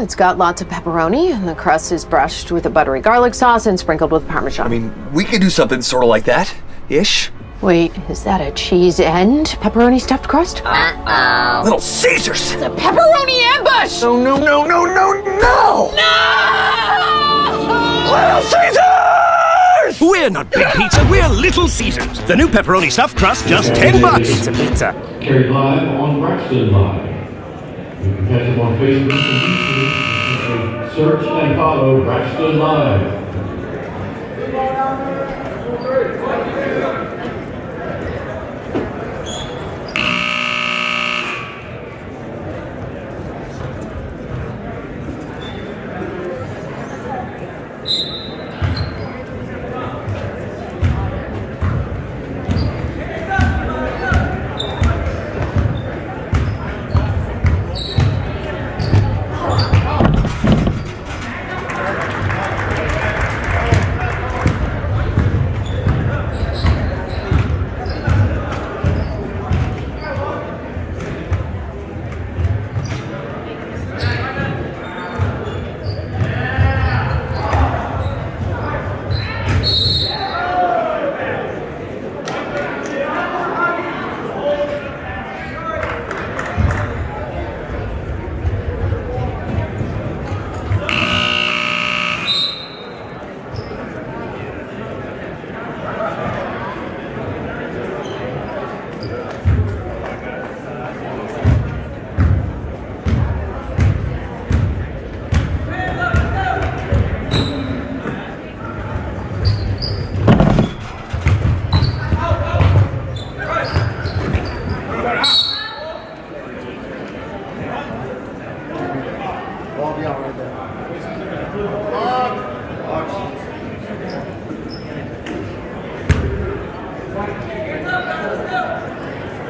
It's got lots of pepperoni, and the crust is brushed with a buttery garlic sauce and sprinkled with Parmesan. I mean, we could do something sort of like that, ish. Wait, is that a cheese and pepperoni stuffed crust? Little Caesars! It's a pepperoni ambush! No! Little Caesars! We're not Big Pizza, we're Little Caesars. The new pepperoni stuffed crust, just $10. It's a pizza. Carried live on Braxton Live. You can catch them on Facebook and YouTube. Search and follow Braxton Live.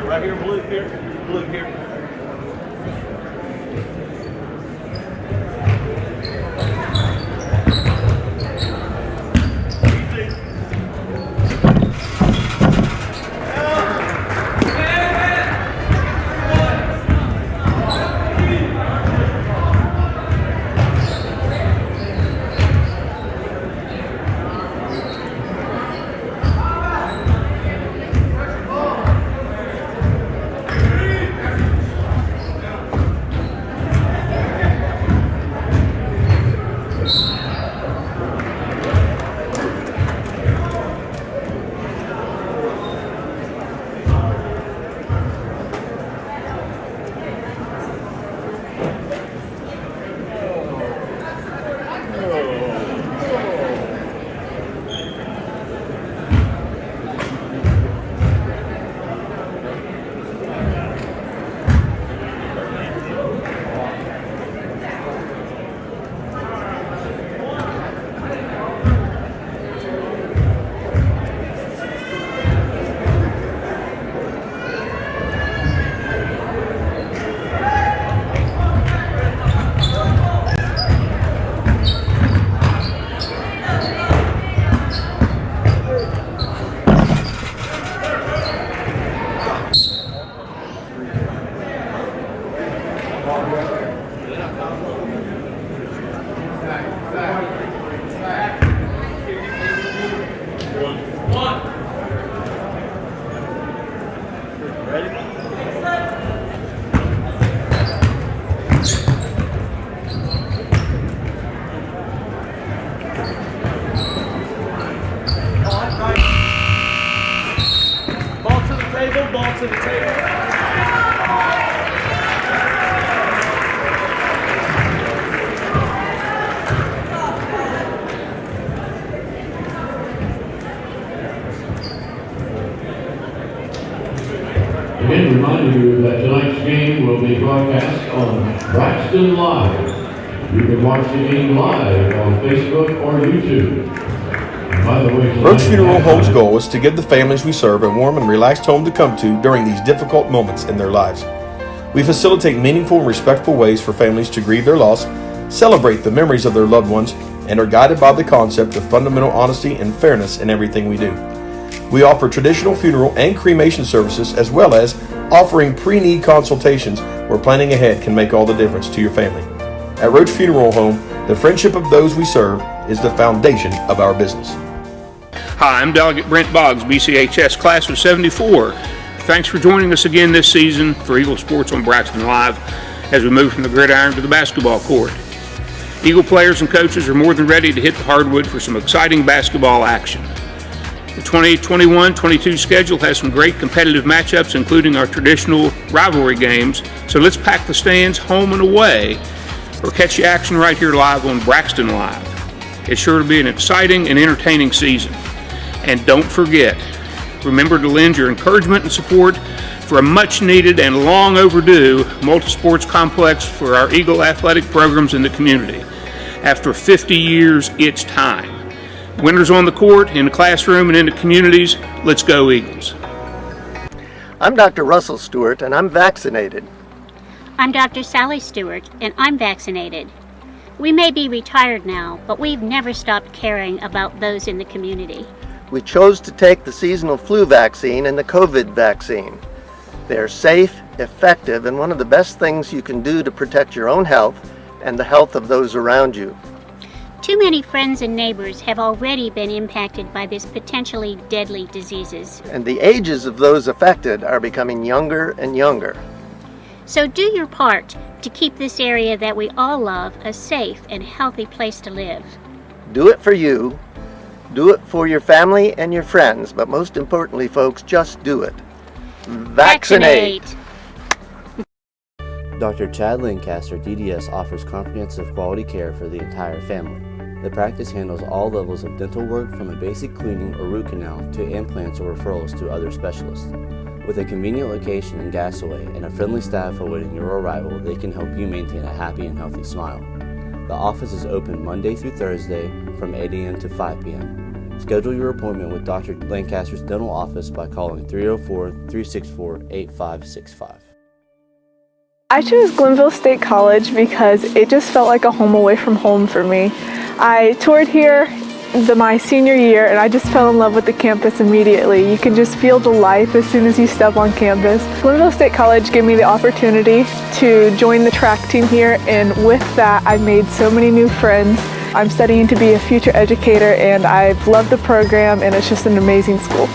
Right here, blue here, blue here. Ball to the table. Again, remind you that tonight's game will be broadcast on Braxton Live. You can watch the game live on Facebook or YouTube. By the way, Roach Funeral Home's goal is to give the families we serve a warm and relaxed home to come to during these difficult moments in their lives. We facilitate meaningful and respectful ways for families to grieve their loss, celebrate the memories of their loved ones, and are guided by the concept of fundamental honesty and fairness in everything we do. We offer traditional funeral and cremation services, as well as offering pre-need consultations where planning ahead can make all the difference to your family. At Roach Funeral Home, the friendship of those we serve is the foundation of our business. Hi, I'm Delegate Brent Boggs, BCHS Class of 74. Thanks for joining us again this season for Eagle Sports on Braxton Live as we move from the gridiron to the basketball court. Eagle players and coaches are more than ready to hit the hardwood for some exciting basketball action. The 2021-22 schedule has some great competitive matchups, including our traditional rivalry games, so let's pack the stands home and away or catch the action right here live on Braxton Live. It's sure to be an exciting and entertaining season. And don't forget, remember to lend your encouragement and support for a much-needed and long overdue multi-sports complex for our Eagle athletic programs in the community. After 50 years, it's time. Winners on the court, in the classroom, and in the communities. Let's go Eagles. I'm Dr. Russell Stewart, and I'm vaccinated. I'm Dr. Sally Stewart, and I'm vaccinated. We may be retired now, but we've never stopped caring about those in the community. We chose to take the seasonal flu vaccine and the COVID vaccine. They're safe, effective, and one of the best things you can do to protect your own health and the health of those around you. Too many friends and neighbors have already been impacted by these potentially deadly diseases. And the ages of those affected are becoming younger and younger. So do your part to keep this area that we all love a safe and healthy place to live. Do it for you, do it for your family and your friends, but most importantly, folks, just do it. Vaccinate! Dr. Chad Lancaster, DDS, offers comprehensive quality care for the entire family. The practice handles all levels of dental work, from a basic cleaning or root canal to implants or referrals to other specialists. With a convenient location in Gassaway and a friendly staff awaiting your arrival, they can help you maintain a happy and healthy smile. The office is open Monday through Thursday from 8 a.m. to 5 p.m. Schedule your appointment with Dr. Lancaster's dental office by calling 304-364-8565. I chose Glenville State College because it just felt like a home away from home for me. I toured here my senior year and I just fell in love with the campus immediately. You can just feel the life as soon as you step on campus. Glenville State College gave me the opportunity to join the track team here, and with that I made so many new friends. I'm studying to be a future educator and I've loved the program, and it's just an amazing school.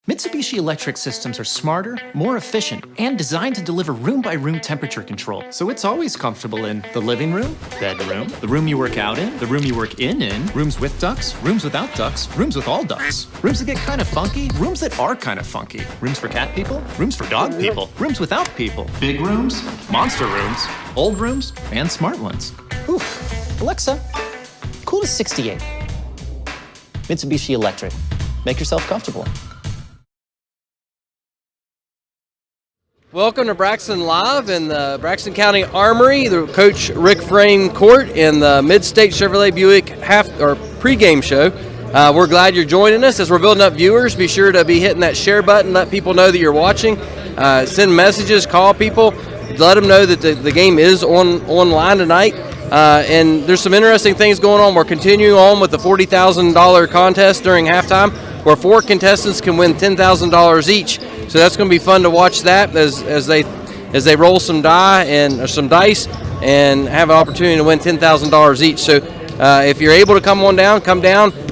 Mitsubishi electric systems are smarter, more efficient, and designed to deliver room-by-room temperature control. So it's always comfortable in the living room, bedroom, the room you work out in, the room you work in, rooms with ducts, rooms without ducts, rooms with all ducts, rooms that get kind of funky, rooms that are kind of funky, rooms for cat people, rooms for dog people, rooms without people, big rooms, monster rooms, old rooms, and smart ones. Oof. Alexa, cool to 68. Mitsubishi Electric. Make yourself comfortable. Welcome to Braxton Live in the Braxton County Armory, the Coach Rick Frame Court in the Mid-State Chevrolet Buick pregame show. We're glad you're joining us. As we're building up viewers, be sure to be hitting that share button, let people know that you're watching. Send messages, call people, let them know that the game is online tonight. And there's some interesting things going on. We're continuing on with the $40,000 contest during halftime, where 4 contestants can win $10,000 each. So that's going to be fun to watch that as they roll some dice and have an opportunity to win $10,000 each. So if you're able to come down,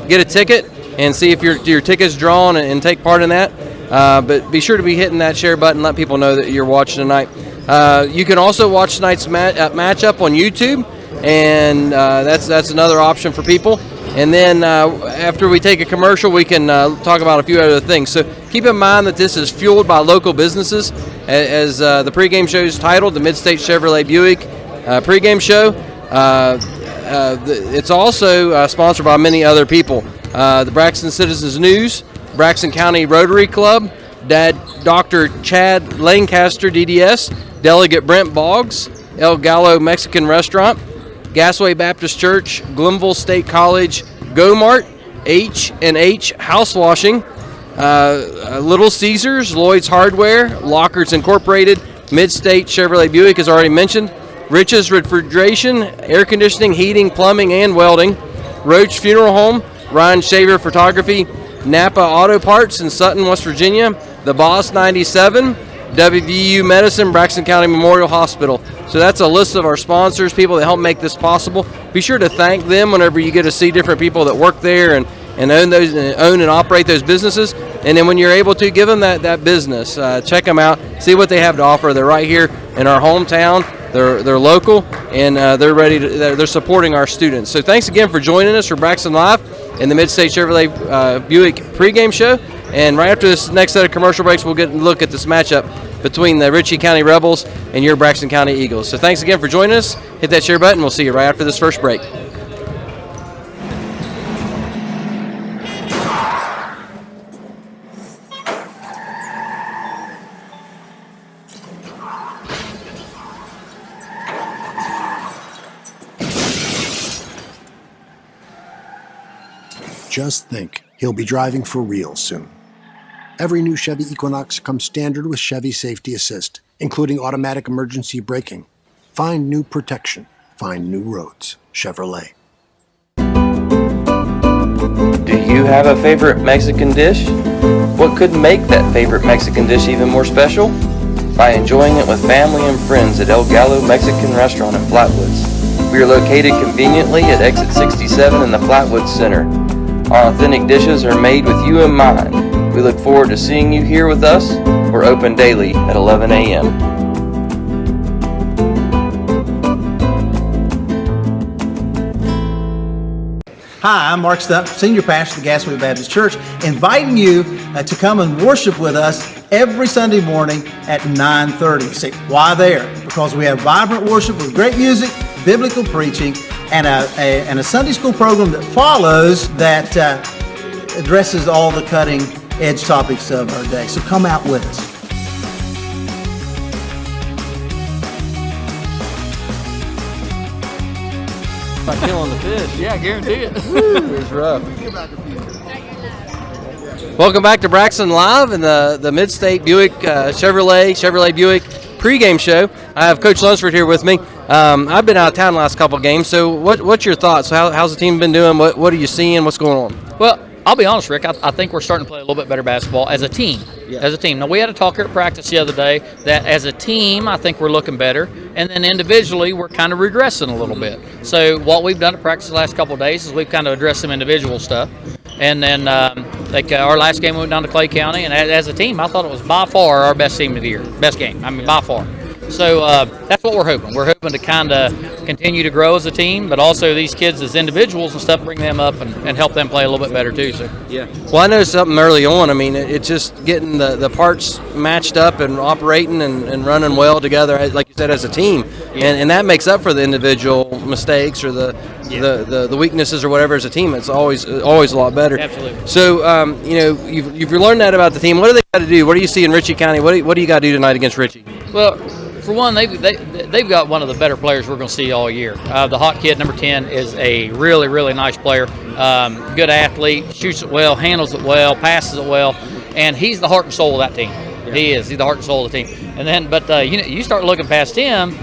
get a ticket and see if your ticket's drawn and take part in that. But be sure to be hitting that share button, let people know that you're watching tonight. You can also watch tonight's matchup on YouTube, and that's another option for people. And then after we take a commercial, we can talk about a few other things. So keep in mind that this is fueled by local businesses, as the pregame show is titled, the Mid-State Chevrolet Buick pregame show. It's also sponsored by many other people. The Braxton Citizens News, Braxton County Rotary Club, Dr. Chad Lancaster, DDS, Delegate Brent Boggs, El Gallo Mexican Restaurant, Gassaway Baptist Church, Glenville State College, Go-Mart, H&H House Washing, Little Caesars, Lloyd's Hardware, Lockers Incorporated, Mid-State Chevrolet Buick, as already mentioned, Rich's Refrigeration, Air Conditioning, Heating, Plumbing, and Welding, Roach Funeral Home, Ryan Shaver Photography, Napa Auto Parts in Sutton, West Virginia, the Boss 97, WVU Medicine, Braxton County Memorial Hospital. So that's a list of our sponsors, people that help make this possible. Be sure to thank them whenever you get to see different people that work there and own and operate those businesses. And then when you're able to, give them that business. Check them out, see what they have to offer. They're right here in our hometown. They're local, and they're supporting our students. So thanks again for joining us for Braxton Live and the Mid-State Chevrolet Buick pregame show. And right after this next set of commercial breaks, we'll get a look at this matchup between the Ritchie County Rebels and your Braxton County Eagles. So thanks again for joining us. Hit that share button. We'll see you right after this first break. Just think, he'll be driving for real soon. Every new Chevy Equinox comes standard with Chevy Safety Assist, including automatic emergency braking. Find new protection. Find new roads. Chevrolet. Do you have a favorite Mexican dish? What could make that favorite Mexican dish even more special? By enjoying it with family and friends at El Gallo Mexican Restaurant in Flatwoods. We are located conveniently at exit 67 in the Flatwoods Center. Our authentic dishes are made with you in mind. We look forward to seeing you here with us. We're open daily at 11 a.m. Hi, I'm Mark Stupp, Senior Pastor of the Gassaway Baptist Church, inviting you to come and worship with us every Sunday morning at 9:30. Say, why there? Because we have vibrant worship with great music, biblical preaching, and a Sunday school program that follows that addresses all the cutting edge topics of our day. So come out with us. By killing the fish. Yeah, I guarantee it. It's rough. Welcome back to Braxton Live and the Mid-State Buick Chevrolet Buick pregame show. I have Coach Lunsford here with me. I've been out of town the last couple of games, so what's your thoughts? How's the team been doing? What are you seeing? What's going on? Well, I'll be honest, Rick. I think we're starting to play a little bit better basketball as a team. Yeah. As a team. Now, we had a talk here at practice the other day that as a team, I think we're looking better. And then individually, we're kind of regressing a little bit. So what we've done at practice the last couple of days is we've kind of addressed some individual stuff. And then our last game we went down to Clay County. And as a team, I thought it was by far our best team of the year. Best game. I mean, by far. So that's what we're hoping. We're hoping to kind of continue to grow as a team, but also these kids as individuals and stuff, bring them up and help them play a little bit better too. So yeah. Well, I noticed something early on. I mean, it's just getting the parts matched up and operating and running well together, like you said, as a team, and that makes up for the individual mistakes or the weaknesses or whatever as a team. It's always a lot better. Absolutely. So you've learned that about the team. What do they got to do? What do you see in Ritchie County? What do you got to do tonight against Ritchie? Well, for one, they've got one of the better players we're going to see all year. The hot kid, number 10, is a really, really nice player. Good athlete, shoots it well, handles it well, passes it well, and he's the heart and soul of that team. Yeah. He's the heart and soul of the team. And then, but you start looking past him.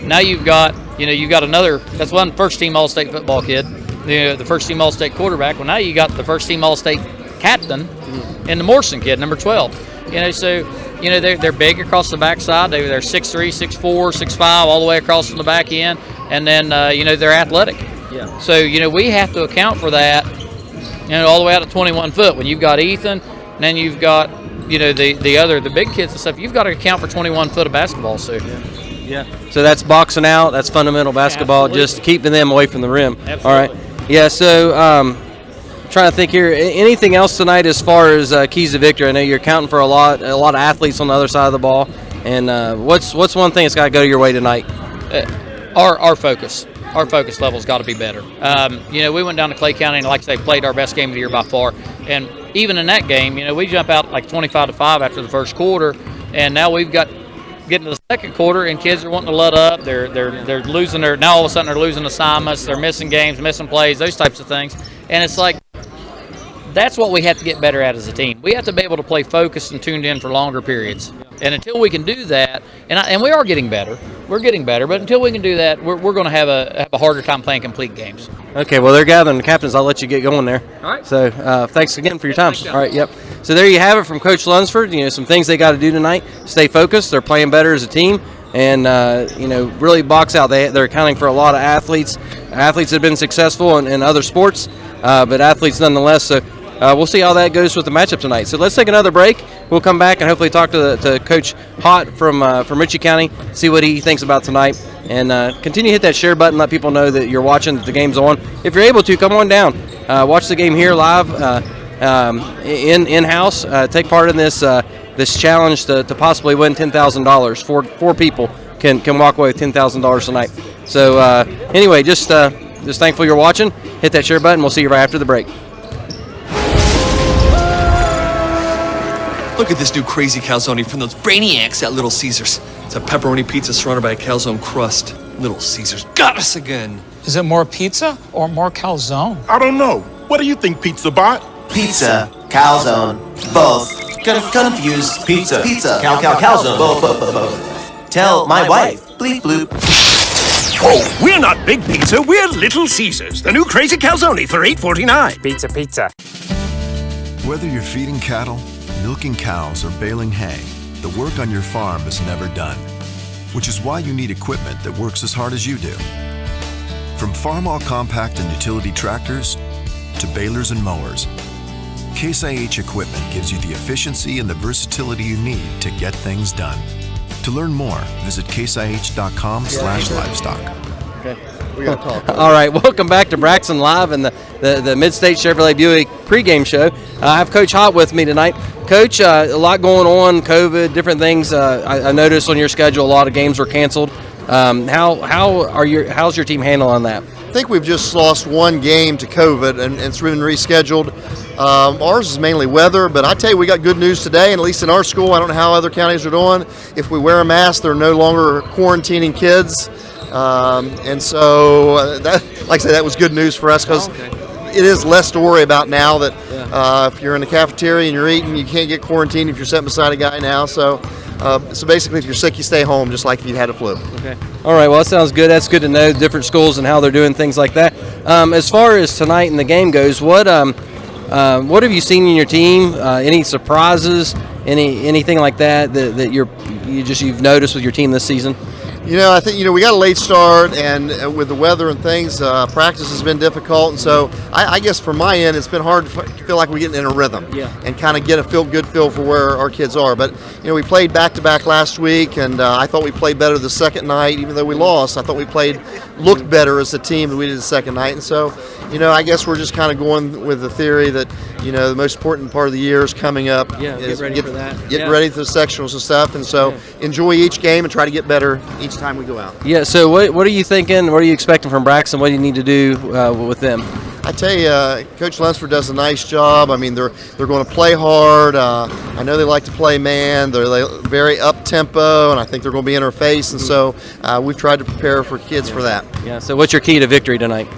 Now you've got another. That's one first-team All-State football kid. The first-team All-State quarterback. Well, now you got the first-team All-State captain, and the Morrison kid, number 12. They're big across the backside. They're 6'3", 6'4", 6'5", all the way across from the back end, and then they're athletic. Yeah. So we have to account for that. All the way out to 21 foot. When you've got Ethan, and then you've got the big kids and stuff. You've got to account for 21 foot of basketball. So. Yeah. So that's boxing out. That's fundamental basketball. Absolutely. Just keeping them away from the rim. Absolutely. All right. Yeah. So. Trying to think here. Anything else tonight as far as keys to victory? I know you're counting for a lot of athletes on the other side of the ball. And what's one thing that's got to go your way tonight? Our focus. Our focus level's got to be better. We went down to Clay County and, like I say, played our best game of the year by far. And even in that game, we jump out like 25-5 after the first quarter, and now we've got getting to the second quarter, and kids are wanting to let up. They're losing now all of a sudden they're losing assignments. They're missing games, missing plays, those types of things. And it's like, that's what we have to get better at as a team. We have to be able to play focused and tuned in for longer periods. And until we can do that, and we are getting better. We're getting better, but until we can do that, we're going to have a harder time playing complete games. Okay, well, they're gathering the captains. I'll let you get going there. All right. So thanks again for your time. All right, yep. So there you have it from Coach Lunsford. Some things they got to do tonight. Stay focused. They're playing better as a team. And, really box out. They're accounting for a lot of athletes. Athletes have been successful in other sports, but athletes nonetheless. So we'll see how that goes with the matchup tonight. So let's take another break. We'll come back and hopefully talk to Coach Hott from Ritchie County, see what he thinks about tonight. And continue to hit that share button, let people know that you're watching, that the game's on. If you're able to, come on down. Watch the game here live in-house. Take part in this challenge to possibly win $10,000. Four people can walk away with $10,000 tonight. So anyway, just thankful you're watching. Hit that share button. We'll see you right after the break. Look at this new crazy calzone from those brainiacs at Little Caesars. It's a pepperoni pizza surrounded by a calzone crust. Little Caesars got us again. Is it more pizza or more calzone? I don't know. What do you think, Pizza Bot? Pizza, calzone, both. Confused. Pizza, calzone, both. Tell my wife. Bleep bloop. Oh, we're not Big Pizza, we're Little Caesars. The new crazy calzone for $8.49. Pizza. Whether you're feeding cattle, milking cows, or baling hay, the work on your farm is never done, which is why you need equipment that works as hard as you do. From farm-all compact and utility tractors to balers and mowers, Case IH equipment gives you the efficiency and the versatility you need to get things done. To learn more, visit caseih.com/livestock. Okay. We got to talk. All right, welcome back to Braxton Live and the Mid-State Chevrolet Buick pregame show. I have Coach Hott with me tonight. Coach, a lot going on, COVID, different things. I noticed on your schedule a lot of games were canceled. How's your team handling that? I think we've just lost one game to COVID, and it's been rescheduled. Ours is mainly weather, but I tell you, we got good news today, and at least in our school, I don't know how other counties are doing. If we wear a mask, they're no longer quarantining kids. And so, like I said, that was good news for us because it is less to worry about now that if you're in the cafeteria and you're eating, you can't get quarantined if you're sitting beside a guy now. So basically, if you're sick, you stay home, just like if you had a flu. Okay. All right. Well, that sounds good. That's good to know different schools and how they're doing things like that. As far as tonight and the game goes, what have you seen in your team? Any surprises? Anything like that you've noticed with your team this season? I think, we got a late start, and with the weather and things, practice has been difficult. And so I guess from my end, it's been hard to feel like we're getting in a rhythm and kind of get a good feel for where our kids are. But, we played back-to-back last week, and I thought we played better the second night. Even though we lost, I thought we looked better as a team than we did the second night. And so, I guess we're just kind of going with the theory that, the most important part of the year is coming up. Yeah, get ready for that. Get ready for the sectionals and stuff. And so enjoy each game and try to get better each time we go out. Yeah, so what are you thinking? What are you expecting from Braxton? What do you need to do with them? I tell you, Coach Lunsford does a nice job. I mean, they're going to play hard. I know they like to play man. They're very up-tempo, and I think they're going to be in our face. And so we've tried to prepare for kids for that. Yeah, so what's your key to victory tonight?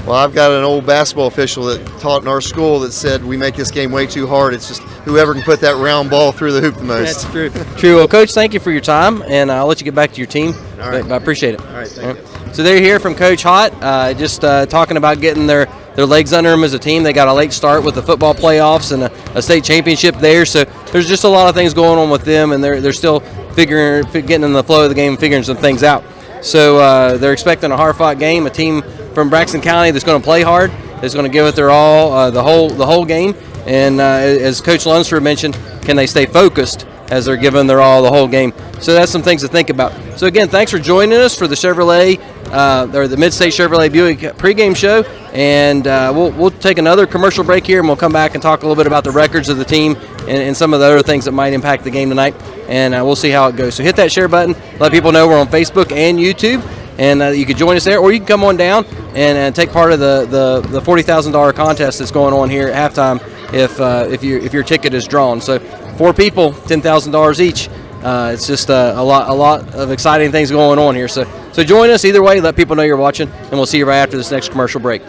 Well, I've got an old basketball official that taught in our school that said we make this game way too hard. It's just whoever can put that round ball through the hoop the most. That's true. True. Well, Coach, thank you for your time, and I'll let you get back to your team. All right. I appreciate it. All right, thank you. So they're here from Coach Hott, just talking about getting their legs under them as a team. They got a late start with the football playoffs and a state championship there. So there's just a lot of things going on with them, and they're still getting in the flow of the game and figuring some things out. So they're expecting a hard-fought game, a team from Braxton County that's going to play hard, that's going to give it their all the whole game. And as Coach Lunsford mentioned, can they stay focused as they're giving their all the whole game? So that's some things to think about. So again, thanks for joining us for the the Mid-State Chevrolet Buick pregame show. And we'll take another commercial break here, and we'll come back and talk a little bit about the records of the team and some of the other things that might impact the game tonight. And we'll see how it goes. So hit that share button. Let people know we're on Facebook and YouTube. And you can join us there, or you can come on down and take part of the $40,000 contest that's going on here at halftime if your ticket is drawn. So 4 people, $10,000 each. It's just a lot of exciting things going on here. So join us either way. Let people know you're watching, and we'll see you right after this next commercial break.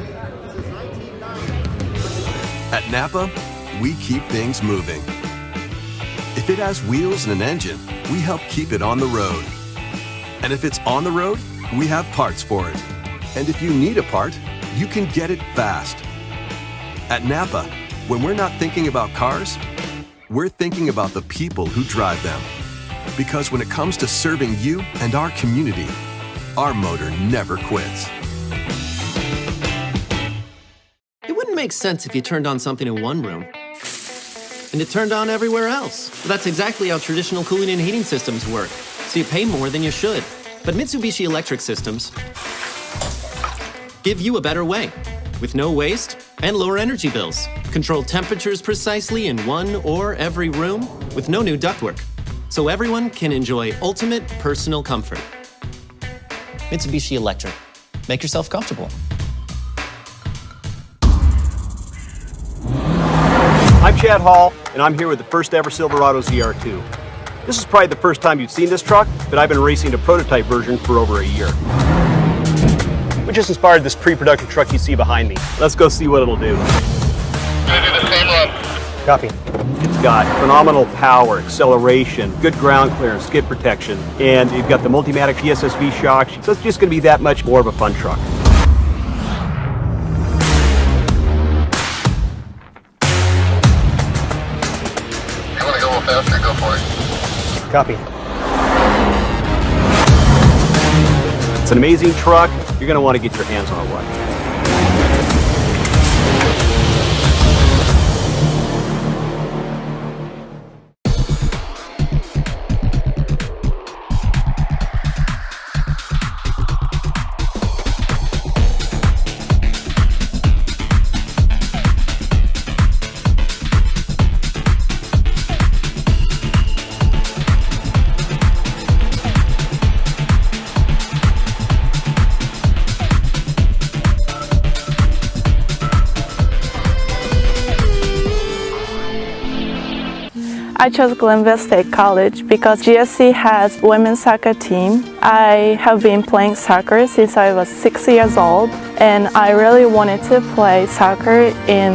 At Napa, we keep things moving. If it has wheels and an engine, we help keep it on the road. And if it's on the road, we have parts for it. And if you need a part, you can get it fast. At Napa, when we're not thinking about cars, we're thinking about the people who drive them. Because when it comes to serving you and our community, our motor never quits. It wouldn't make sense if you turned on something in one room and it turned on everywhere else. That's exactly how traditional cooling and heating systems work. So you pay more than you should. But Mitsubishi Electric Systems give you a better way with no waste and lower energy bills. Control temperatures precisely in one or every room with no new ductwork. So everyone can enjoy ultimate personal comfort. Mitsubishi Electric. Make yourself comfortable. I'm Chad Hall, and I'm here with the first ever Silverado ZR2. This is probably the first time you've seen this truck, but I've been racing the prototype version for over a year. We just inspired this pre-production truck you see behind me. Let's go see what it'll do. Gonna do the same run. Copy. It's got phenomenal power, acceleration, good ground clearance, skid protection, and you've got the Multimatic PSSV shocks, so it's just going to be that much more of a fun truck. You want to go a little faster? Go for it. Copy. It's an amazing truck. You're going to want to get your hands on one. I chose Glenville State College because GSC has women's soccer team. I have been playing soccer since I was 6 years old, and I really wanted to play soccer in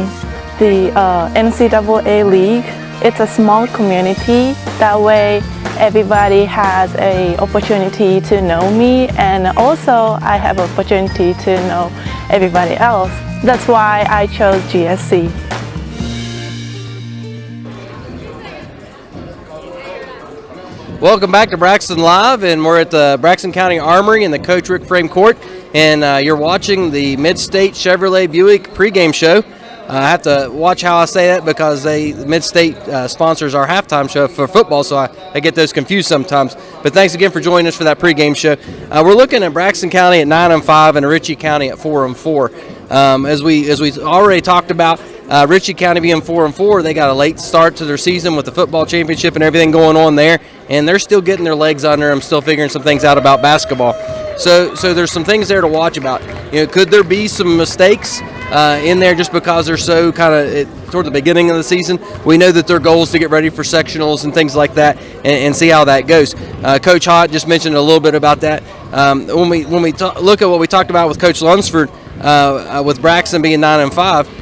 the NCAA league. It's a small community. That way everybody has an opportunity to know me, and also I have an opportunity to know everybody else. That's why I chose GSC. Welcome back to Braxton Live, and we're at the Braxton County Armory in the Coach Rick Frame Court, and you're watching the Mid-State Chevrolet Buick pregame show. I have to watch how I say that because Mid-State sponsors our halftime show for football, so I get those confused sometimes. But thanks again for joining us for that pregame show. We're looking at Braxton County at 9-5 and Ritchie County at 4-4. As we already talked about, Ritchie County being 4-4, they got a late start to their season with the football championship and everything going on there, and they're still getting their legs under them, still figuring some things out about basketball. So there's some things there to watch about. Could there be some mistakes in there just because they're so kind of toward the beginning of the season? We know that their goal is to get ready for sectionals and things like that, and see how that goes. Coach Hott just mentioned a little bit about that. When we look at what we talked about with Coach Lunsford, with Braxton being 9-5,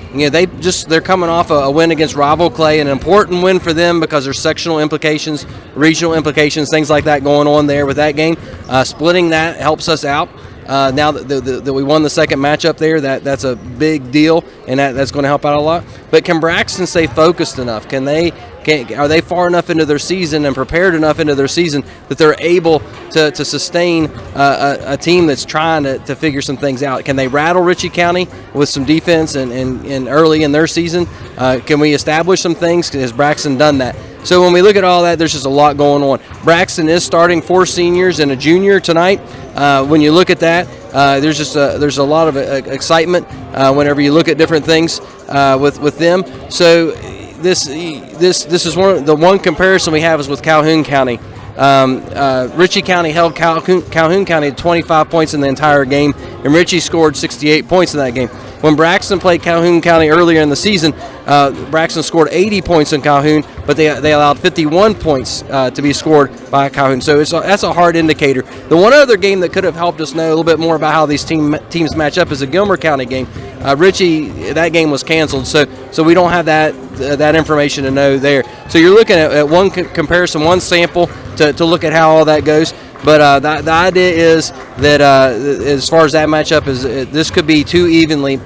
they're coming off a win against rival Clay, an important win for them because there's sectional implications, regional implications, things like that going on there with that game. Splitting that helps us out. Now that we won the second matchup there, that's a big deal, and that's going to help out a lot. But can Braxton stay focused enough? Are they far enough into their season and prepared enough into their season that they're able to sustain a team that's trying to figure some things out? Can they rattle Ritchie County with some defense and early in their season? Can we establish some things? Has Braxton done that? So when we look at all that, there's just a lot going on. Braxton is starting 4 seniors and a junior tonight. When you look at that, there's a lot of excitement whenever you look at different things with them. So this is one comparison we have is with Calhoun County. Ritchie County held Calhoun County to 25 points in the entire game, and Ritchie scored 68 points in that game. When Braxton played Calhoun County earlier in the season, Braxton scored 80 points in Calhoun, but they allowed 51 points to be scored by Calhoun. So that's a hard indicator. The one other game that could have helped us know a little bit more about how these teams match up is the Gilmer County game. Ritchie, that game was canceled, so we don't have that information to know there. So you're looking at one comparison, one sample to look at how all that goes. But the idea is that as far as that matchup is, this could be two evenly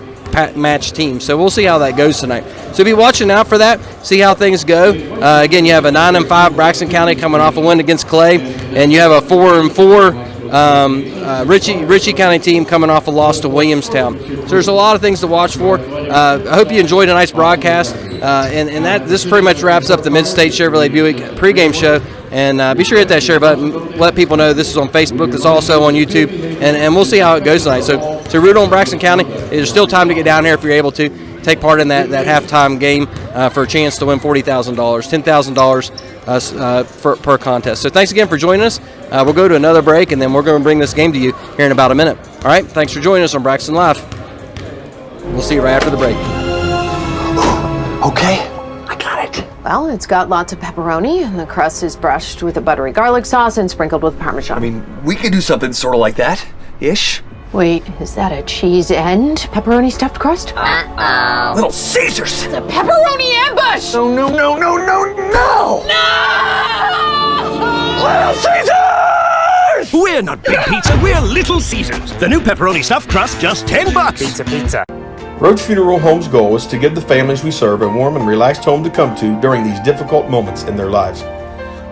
matched teams. So we'll see how that goes tonight. So be watching out for that. See how things go. Again, you have a 9-5 Braxton County coming off a win against Clay, and you have a 4-4 Ritchie County team coming off a loss to Williamstown. So there's a lot of things to watch for. I hope you enjoyed tonight's broadcast. And this pretty much wraps up the Mid-State Chevrolet Buick pregame show. And be sure to hit that share button. Let people know this is on Facebook. It's also on YouTube. And we'll see how it goes tonight. So root on Braxton County. There's still time to get down here if you're able to. Take part in that halftime game for a chance to win $40,000, $10,000 per contest. So thanks again for joining us. We'll go to another break, and then we're going to bring this game to you here in about a minute. All right, thanks for joining us on Braxton Live. We'll see you right after the break. Okay, I got it. Well, it's got lots of pepperoni, and the crust is brushed with a buttery garlic sauce and sprinkled with Parmesan. I mean, we could do something sort of like that, ish. Wait, is that a cheese and pepperoni stuffed crust? Uh-oh. Little Caesars! It's a pepperoni ambush! No! No! Little Caesars! We're not big pizza, we're Little Caesars. The new pepperoni stuffed crust, just $10. Pizza. Roach Funeral Home's goal is to give the families we serve a warm and relaxed home to come to during these difficult moments in their lives.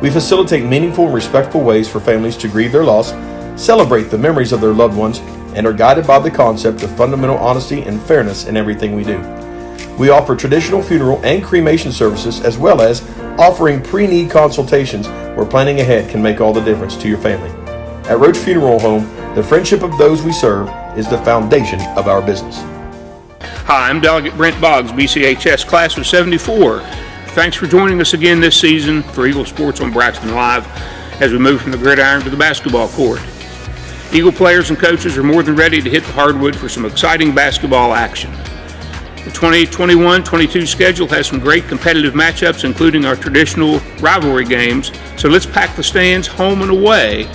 We facilitate meaningful and respectful ways for families to grieve their loss, celebrate the memories of their loved ones, and are guided by the concept of fundamental honesty and fairness in everything we do. We offer traditional funeral and cremation services, as well as offering pre-need consultations where planning ahead can make all the difference to your family. At Roach Funeral Home, the friendship of those we serve is the foundation of our business. Hi, I'm Delegate Brent Boggs, BCHS Class of 74. Thanks for joining us again this season for Eagle Sports on Braxton Live as we move from the gridiron to the basketball court. Eagle players and coaches are more than ready to hit the hardwood for some exciting basketball action. The 2021-22 schedule has some great competitive matchups, including our traditional rivalry games, so let's pack the stands home and away.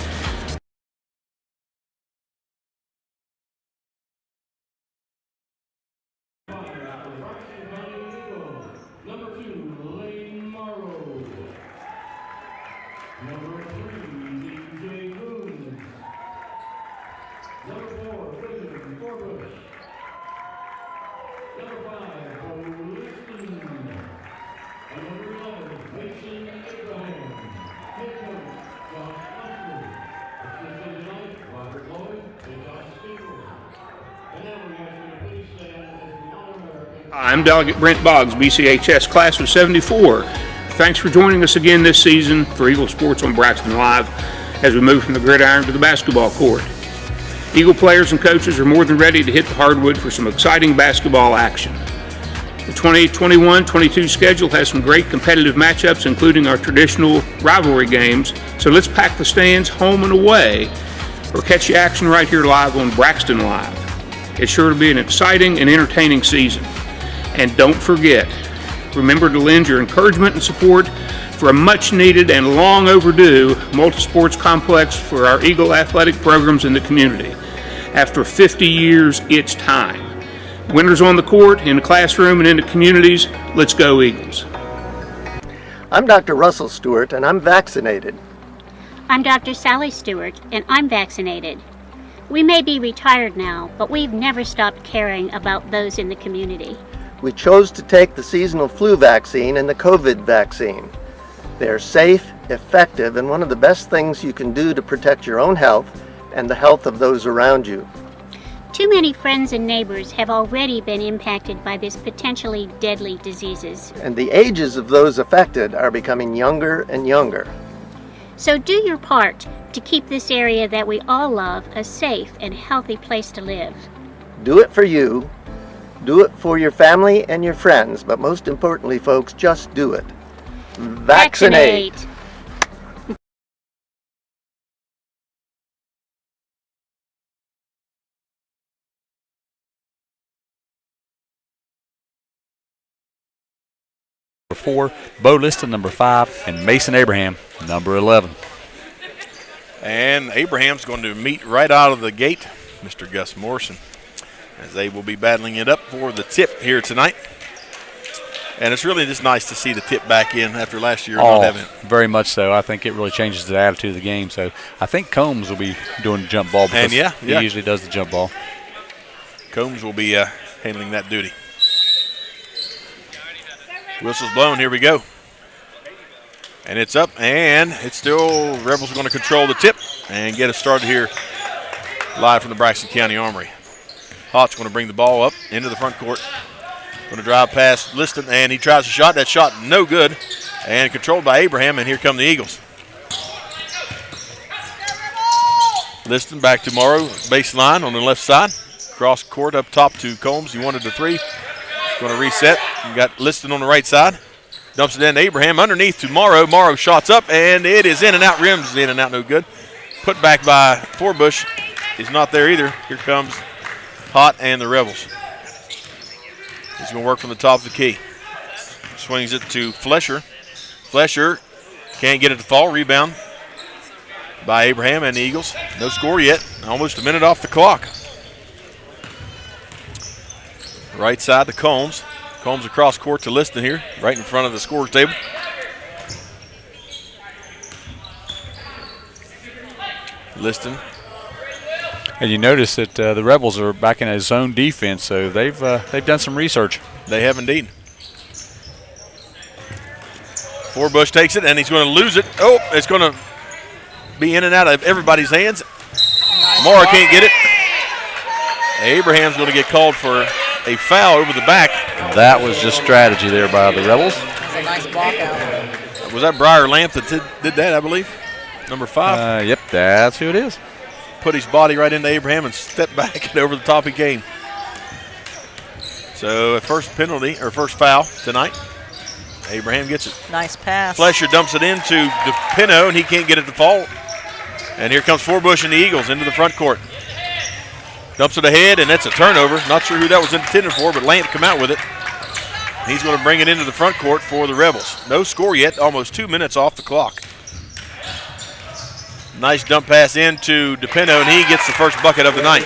I'm Delegate Brent Boggs, BCHS Class of 74. Thanks for joining us again this season for Eagle Sports on Braxton Live as we move from the gridiron to the basketball court. Eagle players and coaches are more than ready to hit the hardwood for some exciting basketball action. The 2021-22 schedule has some great competitive matchups, including our traditional rivalry games, so let's pack the stands home and away or catch the action right here live on Braxton Live. It's sure to be an exciting and entertaining season. And don't forget, remember to lend your encouragement and support for a much-needed and long overdue multi-sports complex for our Eagle athletic programs in the community. After 50 years, it's time. Winners on the court, in the classroom, and in the communities. Let's go Eagles. I'm Dr. Russell Stewart, and I'm vaccinated. I'm Dr. Sally Stewart, and I'm vaccinated. We may be retired now, but we've never stopped caring about those in the community. We chose to take the seasonal flu vaccine and the COVID vaccine. They're safe, effective, and one of the best things you can do to protect your own health and the health of those around you. Too many friends and neighbors have already been impacted by these potentially deadly diseases. And the ages of those affected are becoming younger and younger. So do your part to keep this area that we all love a safe and healthy place to live. Do it for you. Do it for your family and your friends, but most importantly, folks, just do it. Vaccinate. Number 4, Bo Liston, number 5, and Mason Abraham, number 11. And Abraham's going to meet right out of the gate, Mr. Gus Morrison. as they will be battling it up for the tip here tonight. And it's really just nice to see the tip back in after last year not having it. Very much so. I think it really changes the attitude of the game. So I think Combs will be doing the jump ball because he usually does the jump ball. Combs will be handling that duty. Whistle's blown. Here we go. And it's up, and it's still Rebels are going to control the tip and get us started here live from the Braxton County Armory. Hott's going to bring the ball up into the front court. Going to drive past Liston, and he tries a shot. That shot no good, and controlled by Abraham, and here come the Eagles. Liston back to Morrow, baseline on the left side. Cross court up top to Combs. He wanted the three. Going to reset. You got Liston on the right side. Dumps it in to Abraham. Underneath to Morrow. Morrow shots up, and it is in and out. Rims in and out, no good. Put back by Forbush. Is not there either. Here comes Hott and the Rebels. He's going to work from the top of the key. Swings it to Flesher. Flesher can't get it to fall. Rebound by Abraham and the Eagles. No score yet. Almost a minute off the clock. Right side to Combs. Combs across court to Liston here, right in front of the scorer's table. Liston. And you notice that the Rebels are back in a zone defense, so they've done some research. They have indeed. Forbush takes it, and he's going to lose it. Oh, it's going to be in and out of everybody's hands. Morrow can't get it. Abraham's going to get called for a foul over the back. That was just strategy there by the Rebels. It's a nice block out. Was that Briar Lamp that did that, I believe? Number 5? Yep, that's who it is. Put his body right into Abraham and stepped back and over the top he came. So a first penalty, or first foul tonight. Abraham gets it. Nice pass. Flesher dumps it into DePino, and he can't get it to fall. And here comes Forbush and the Eagles into the front court. Dumps it ahead, and that's a turnover. Not sure who that was intended for, but Lamp come out with it. He's going to bring it into the front court for the Rebels. No score yet, almost 2 minutes off the clock. Nice dump pass into DePino, and he gets the first bucket of the night.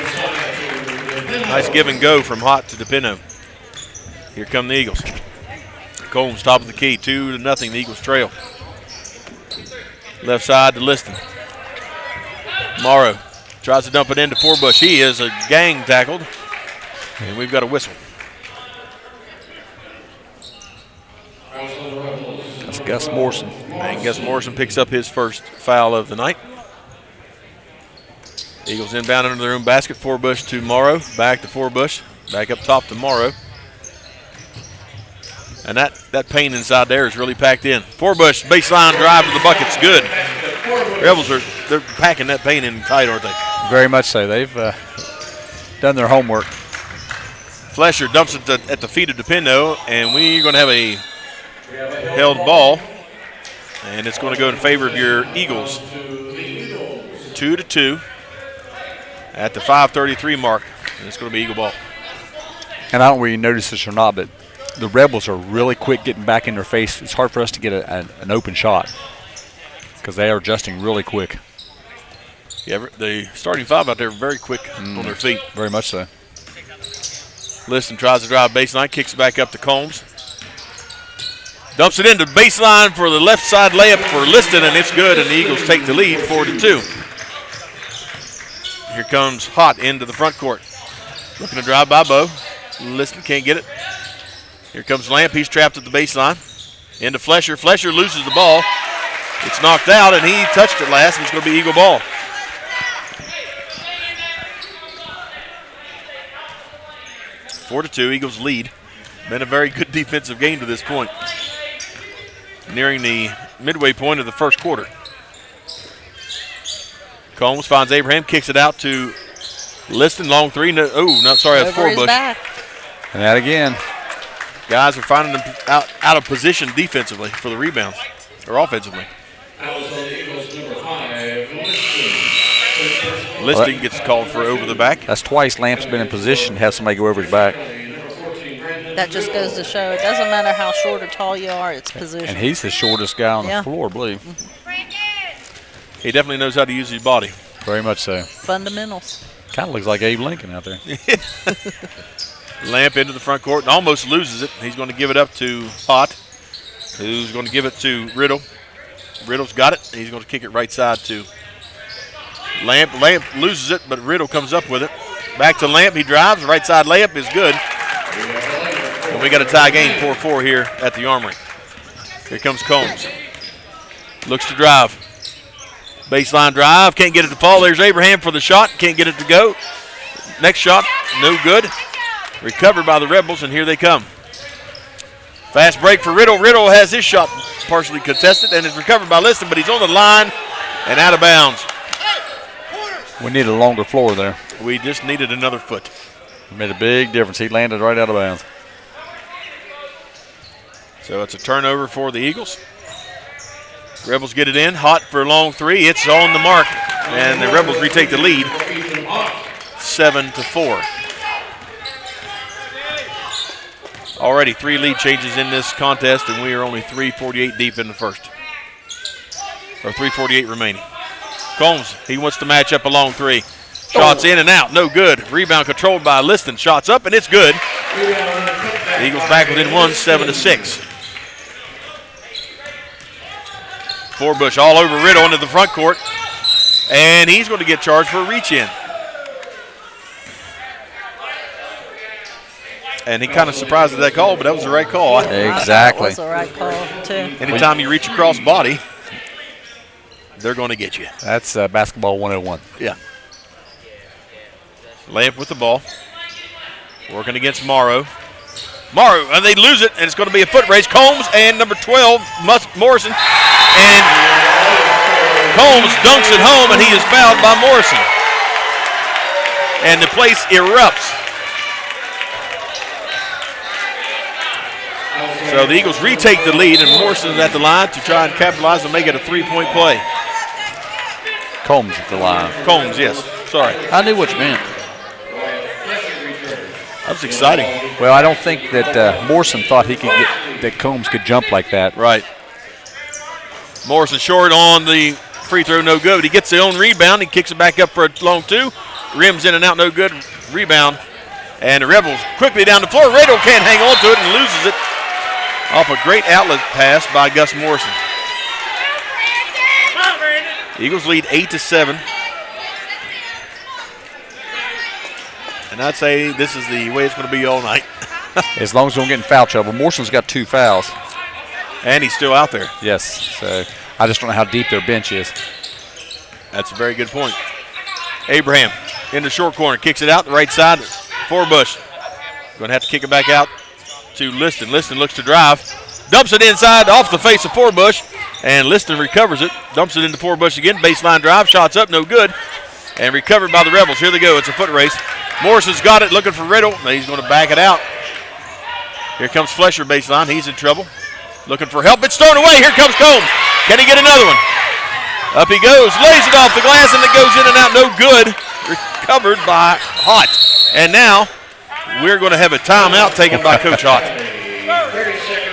Nice give and go from Hott to DePino. Here come the Eagles. Combs top of the key, 2-0, the Eagles trail. Left side to Liston. Morrow tries to dump it into Forbush. He is a gang tackled, and we've got a whistle. That's Gus Morrison. And Gus Morrison picks up his first foul of the night. Eagles inbound under their own basket. Forbush to Morrow. Back to Forbush. Back up top to Morrow. And that paint inside there is really packed in. Forbush baseline drive to the bucket's good. Rebels they're packing that paint in tight, aren't they? Very much so. They've done their homework. Flesher dumps it at the feet of DePino, and we're going to have a held ball, and it's going to go in favor of your Eagles. 2-2 at the 5:33 mark, and it's going to be Eagle ball. And I don't know whether you notice this or not, but the Rebels are really quick getting back in their face. It's hard for us to get an open shot because they are adjusting really quick. Yeah, the starting five out there very quick on their feet. Very much so. Liston tries to drive baseline, kicks it back up to Combs. Dumps it into baseline for the left side layup for Liston, and it's good, and the Eagles take the lead 4-2. Here comes Hott into the front court. Looking to drive by Bo. Liston can't get it. Here comes Lamp. He's trapped at the baseline. Into Flesher. Flesher loses the ball. It's knocked out, and he touched it last, and it's going to be Eagle ball. Four to 2, Eagles lead. Been a very good defensive game to this point. Nearing the midway point of the first quarter. Combs finds Abraham, kicks it out to Liston. Long three. No, that's Forbush. And that again. Guys are finding them out of position defensively for the rebounds, or offensively. Liston gets called for over the back. That's twice Lamp's been in position to have somebody go over his back. That just goes to show it doesn't matter how short or tall you are, it's position. And he's the shortest guy on the floor, I believe. He definitely knows how to use his body. Very much so. Fundamentals. Kind of looks like Abe Lincoln out there. Lamp into the front court and almost loses it. He's going to give it up to Hott, who's going to give it to Riddle. Riddle's got it. He's going to kick it right side to Lamp. Lamp loses it, but Riddle comes up with it. Back to Lamp. He drives. Right side layup is good. And we got a tie game, 4-4 here at the Armory. Here comes Combs. Looks to drive. Baseline drive. Can't get it to fall. There's Abraham for the shot. Can't get it to go. Next shot, no good. Recovered by the Rebels, and here they come. Fast break for Riddle. Riddle has his shot partially contested and is recovered by Liston, but he's on the line and out of bounds. We need a longer floor there. We just needed another foot. It made a big difference. He landed right out of bounds. So it's a turnover for the Eagles. Rebels get it in. Hott for a long three. It's on the mark, and the Rebels retake the lead 7-4. Already 3 lead changes in this contest, and we are only 3:48 deep in the first. Or 3:48 remaining. Combs, he wants to match up a long three. Shots in and out, no good. Rebound controlled by Liston. Shots up, and it's good. The Eagles back within one, 7-6. Forbush all over Riddle into the front court, and he's going to get charged for a reach in. And he kind of surprised at that call, but that was the right call. Exactly. That was the right call, too. Anytime you reach across body, they're going to get you. That's basketball 101. Yeah. Lamp with the ball. Working against Morrow. Morrow, and they lose it, and it's going to be a foot race. Combs and number 12, Morrison. And Combs dunks it home, and he is fouled by Morrison. And the place erupts. So the Eagles retake the lead, and Morrison's at the line to try and capitalize and make it a 3-point play. Combs at the line. Combs, yes. Sorry. I knew what you meant. That was exciting. Well, I don't think that Morrison thought he could that Combs could jump like that. Right. Morrison short on the free throw, no good. But he gets the own rebound. He kicks it back up for a long two. Rims in and out, no good. Rebound. And the Rebels quickly down the floor. Riddle can't hang on to it and loses it off a great outlet pass by Gus Morrison. Eagles lead 8-7. And I'd say this is the way it's going to be all night. As long as we don't get in foul trouble. Morrison's got 2 fouls. And he's still out there. Yes, so I just don't know how deep their bench is. That's a very good point. Abraham in the short corner, kicks it out the right side. Forbush going to have to kick it back out to Liston. Liston looks to drive. Dumps it inside off the face of Forbush. And Liston recovers it. Dumps it into Forbush again. Baseline drive. Shots up. No good. And recovered by the Rebels. Here they go. It's a foot race. Morrison's got it. Looking for Riddle. He's going to back it out. Here comes Flesher baseline. He's in trouble. Looking for help. It's thrown away. Here comes Combs. Can he get another one? Up he goes. Lays it off the glass, and it goes in and out. No good. Recovered by Hott. And now we're going to have a timeout taken by Coach Hott.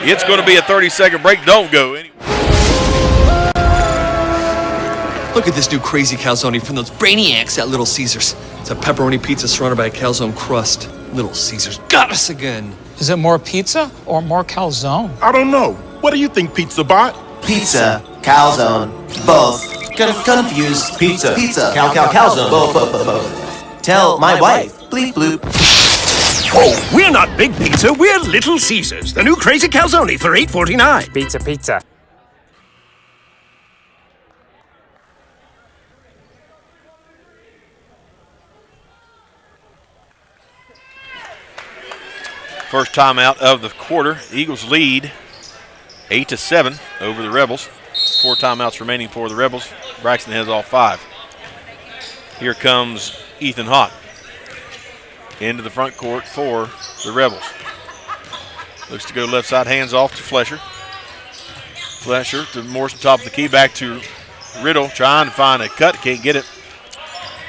It's going to be a 30-second break. Don't go anywhere. Look at this new crazy calzone from those brainiacs at Little Caesars. It's a pepperoni pizza surrounded by a calzone crust. Little Caesars got us again. Is it more pizza or more calzone? I don't know. What do you think, Pizza Bot? Pizza, calzone, both. Confused. Pizza, calzone, both. Tell my wife. Bleep bloop. Oh, we're not Big Pizza, we're Little Caesars. The new crazy calzone for $8.49. Pizza. First timeout of the quarter. Eagles lead 8-7 over the Rebels. 4 timeouts remaining for the Rebels. Braxton has all 5. Here comes Ethan Hott into the front court for the Rebels. Looks to go left side, hands off to Flesher. Flesher to Morrison, top of the key, back to Riddle, trying to find a cut, can't get it.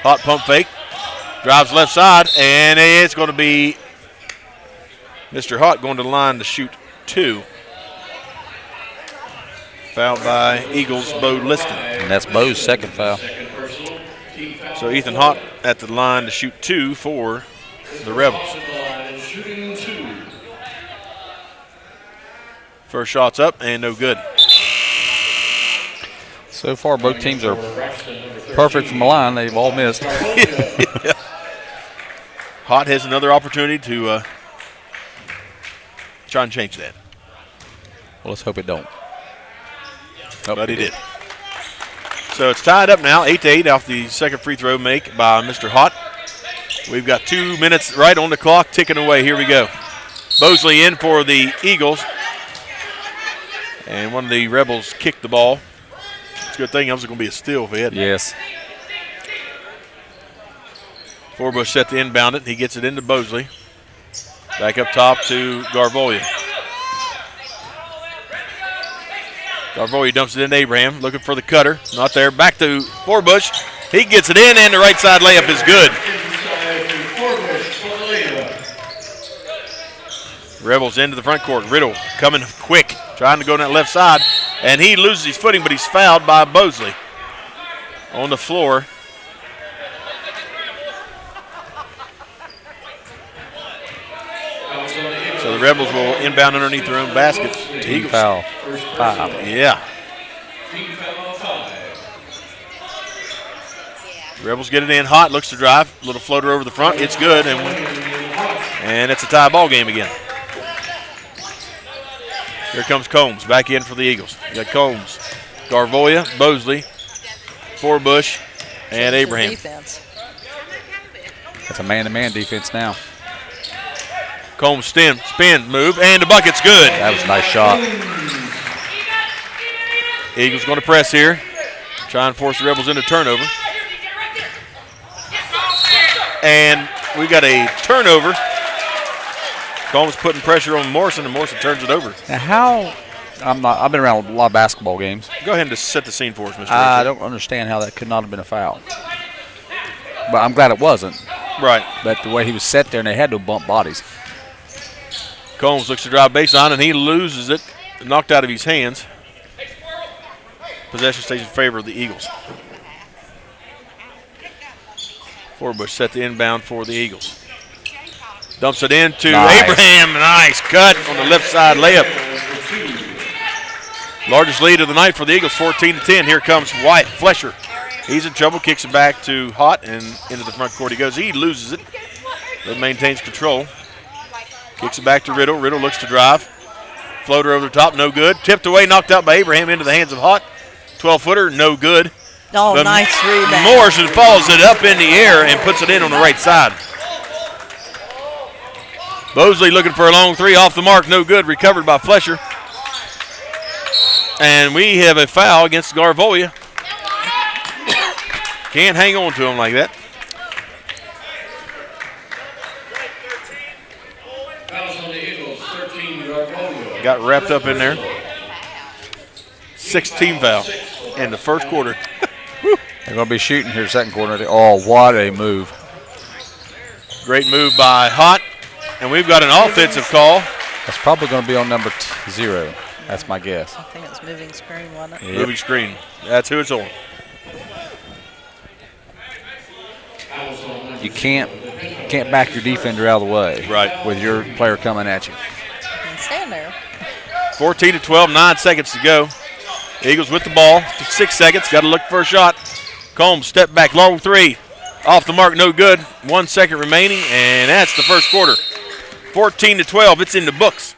Hott pump fake, drives left side, and it's going to be Mr. Hott going to the line to shoot 2. Fouled by Eagles, Bo Liston. And that's Bo's second foul. So Ethan Hott at the line to shoot 2 for the Rebels. First shot's up and no good. So far, both teams are perfect from the line. They've all missed. Yeah. Hott has another opportunity to try and change that. Well, let's hope it don't. But he did. So it's tied up now, 8-8 off the second free throw make by Mr. Hott. We've got 2 minutes right on the clock ticking away. Here we go. Bosley in for the Eagles. And one of the Rebels kicked the ball. It's a good thing it was going to be a steal if he had. Yes. Forbush set to inbound it. He gets it into Bosley. Back up top to Garvolia. Garvolia dumps it into Abraham, looking for the cutter. Not there. Back to Forbush. He gets it in, and the right side layup is good. Rebels into the front court. Riddle coming quick, trying to go on that left side, and he loses his footing, but he's fouled by Bosley on the floor. So the Rebels will inbound underneath their own basket. Team foul. 5. Yeah. Rebels get it in. Hot looks to drive. Little floater over the front. It's good, and it's a tie ball game again. Here comes Combs back in for the Eagles. You got Combs, Garvolia, Bosley, Forbush, and Abraham. Defense. That's a man-to-man defense now. Combs spin, move, and the bucket's good. That was a nice shot. Eagles going to press here. Try and force the Rebels into turnover. And we got a turnover. Combs putting pressure on Morrison, and Morrison turns it over. Now I've been around a lot of basketball games. Go ahead and just set the scene for us, Mr. I Richard. don't understand how that could not have been a foul. But I'm glad it wasn't. Right. But the way he was set there, and they had to bump bodies. Combs looks to drive baseline, and he loses it, knocked out of his hands. Possession stays in favor of the Eagles. Forbush set the inbound for the Eagles. Dumps it into Abraham. Nice cut on the left side layup. Largest lead of the night for the Eagles, 14-10. Here comes Wyatt Flesher. He's in trouble, kicks it back to Hott, and into the front court he goes. He loses it, but maintains control. Kicks it back to Riddle. Riddle looks to drive. Floater over the top, no good. Tipped away, knocked out by Abraham into the hands of Hott. 12-footer, no good. Oh, but nice rebound. Morrison follows it up in the air and puts it in on the right side. Bosley looking for a long three, off the mark, no good. Recovered by Flesher. And we have a foul against Garvolia. Can't hang on to him like that. Got wrapped up in there. 6th foul in the first quarter. They're going to be shooting here second quarter. Oh, what a move. Great move by Hott. And we've got an offensive call. That's probably going to be on number 0. That's my guess. I think it's moving screen, wasn't it? Yep. Moving screen. That's who it's on. You can't back your defender out of the way. Right. With your player coming at you. And stand there. 14-12, 9 seconds to go. Eagles with the ball. 6 seconds. Got to look for a shot. Combs step back, long three. Off the mark, no good. 1 second remaining, and that's the first quarter. 14-12, it's in the books.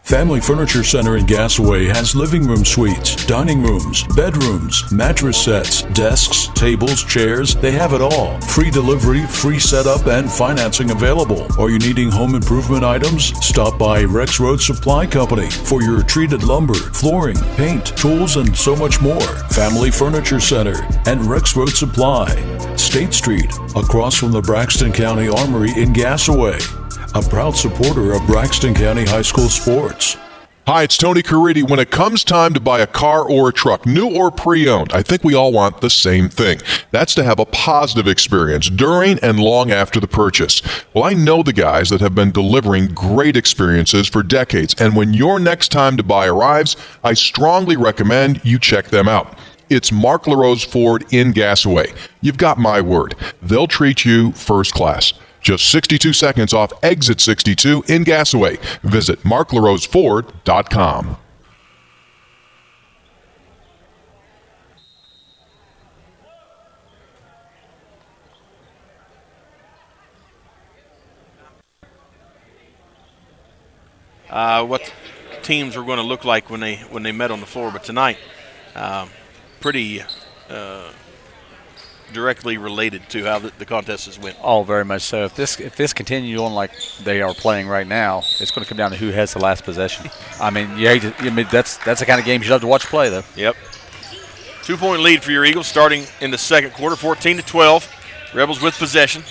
Family Furniture Center in Gassaway has living room suites, dining rooms, bedrooms, mattress sets, desks, tables, chairs. They have it all. Free delivery, free setup, and financing available. Are you needing home improvement items? Stop by Rex Road Supply Company for your treated lumber, flooring, paint, tools, and so much more. Family Furniture Center and Rex Road Supply. State Street, across from the Braxton County Armory in Gassaway. A proud supporter of Braxton County High School sports. Hi, it's Tony Caridi. When it comes time to buy a car or a truck, new or pre-owned, I think we all want the same thing. That's to have a positive experience during and long after the purchase. Well, I know the guys that have been delivering great experiences for decades, and when your next time to buy arrives, I strongly recommend you check them out. It's Mark LaRose Ford in Gassaway. You've got my word. They'll treat you first class. Just 62 seconds off exit 62 in Gassaway. Visit marklaroseford.com. What teams were going to look like when they met on the floor, but tonight, pretty directly related to how the contest has went. Oh, very much so. If this continues on like they are playing right now, it's going to come down to who has the last possession. I mean, that's the kind of game you love to watch play, though. Yep. 2-point lead for your Eagles starting in the second quarter, 14-12. Rebels with possession.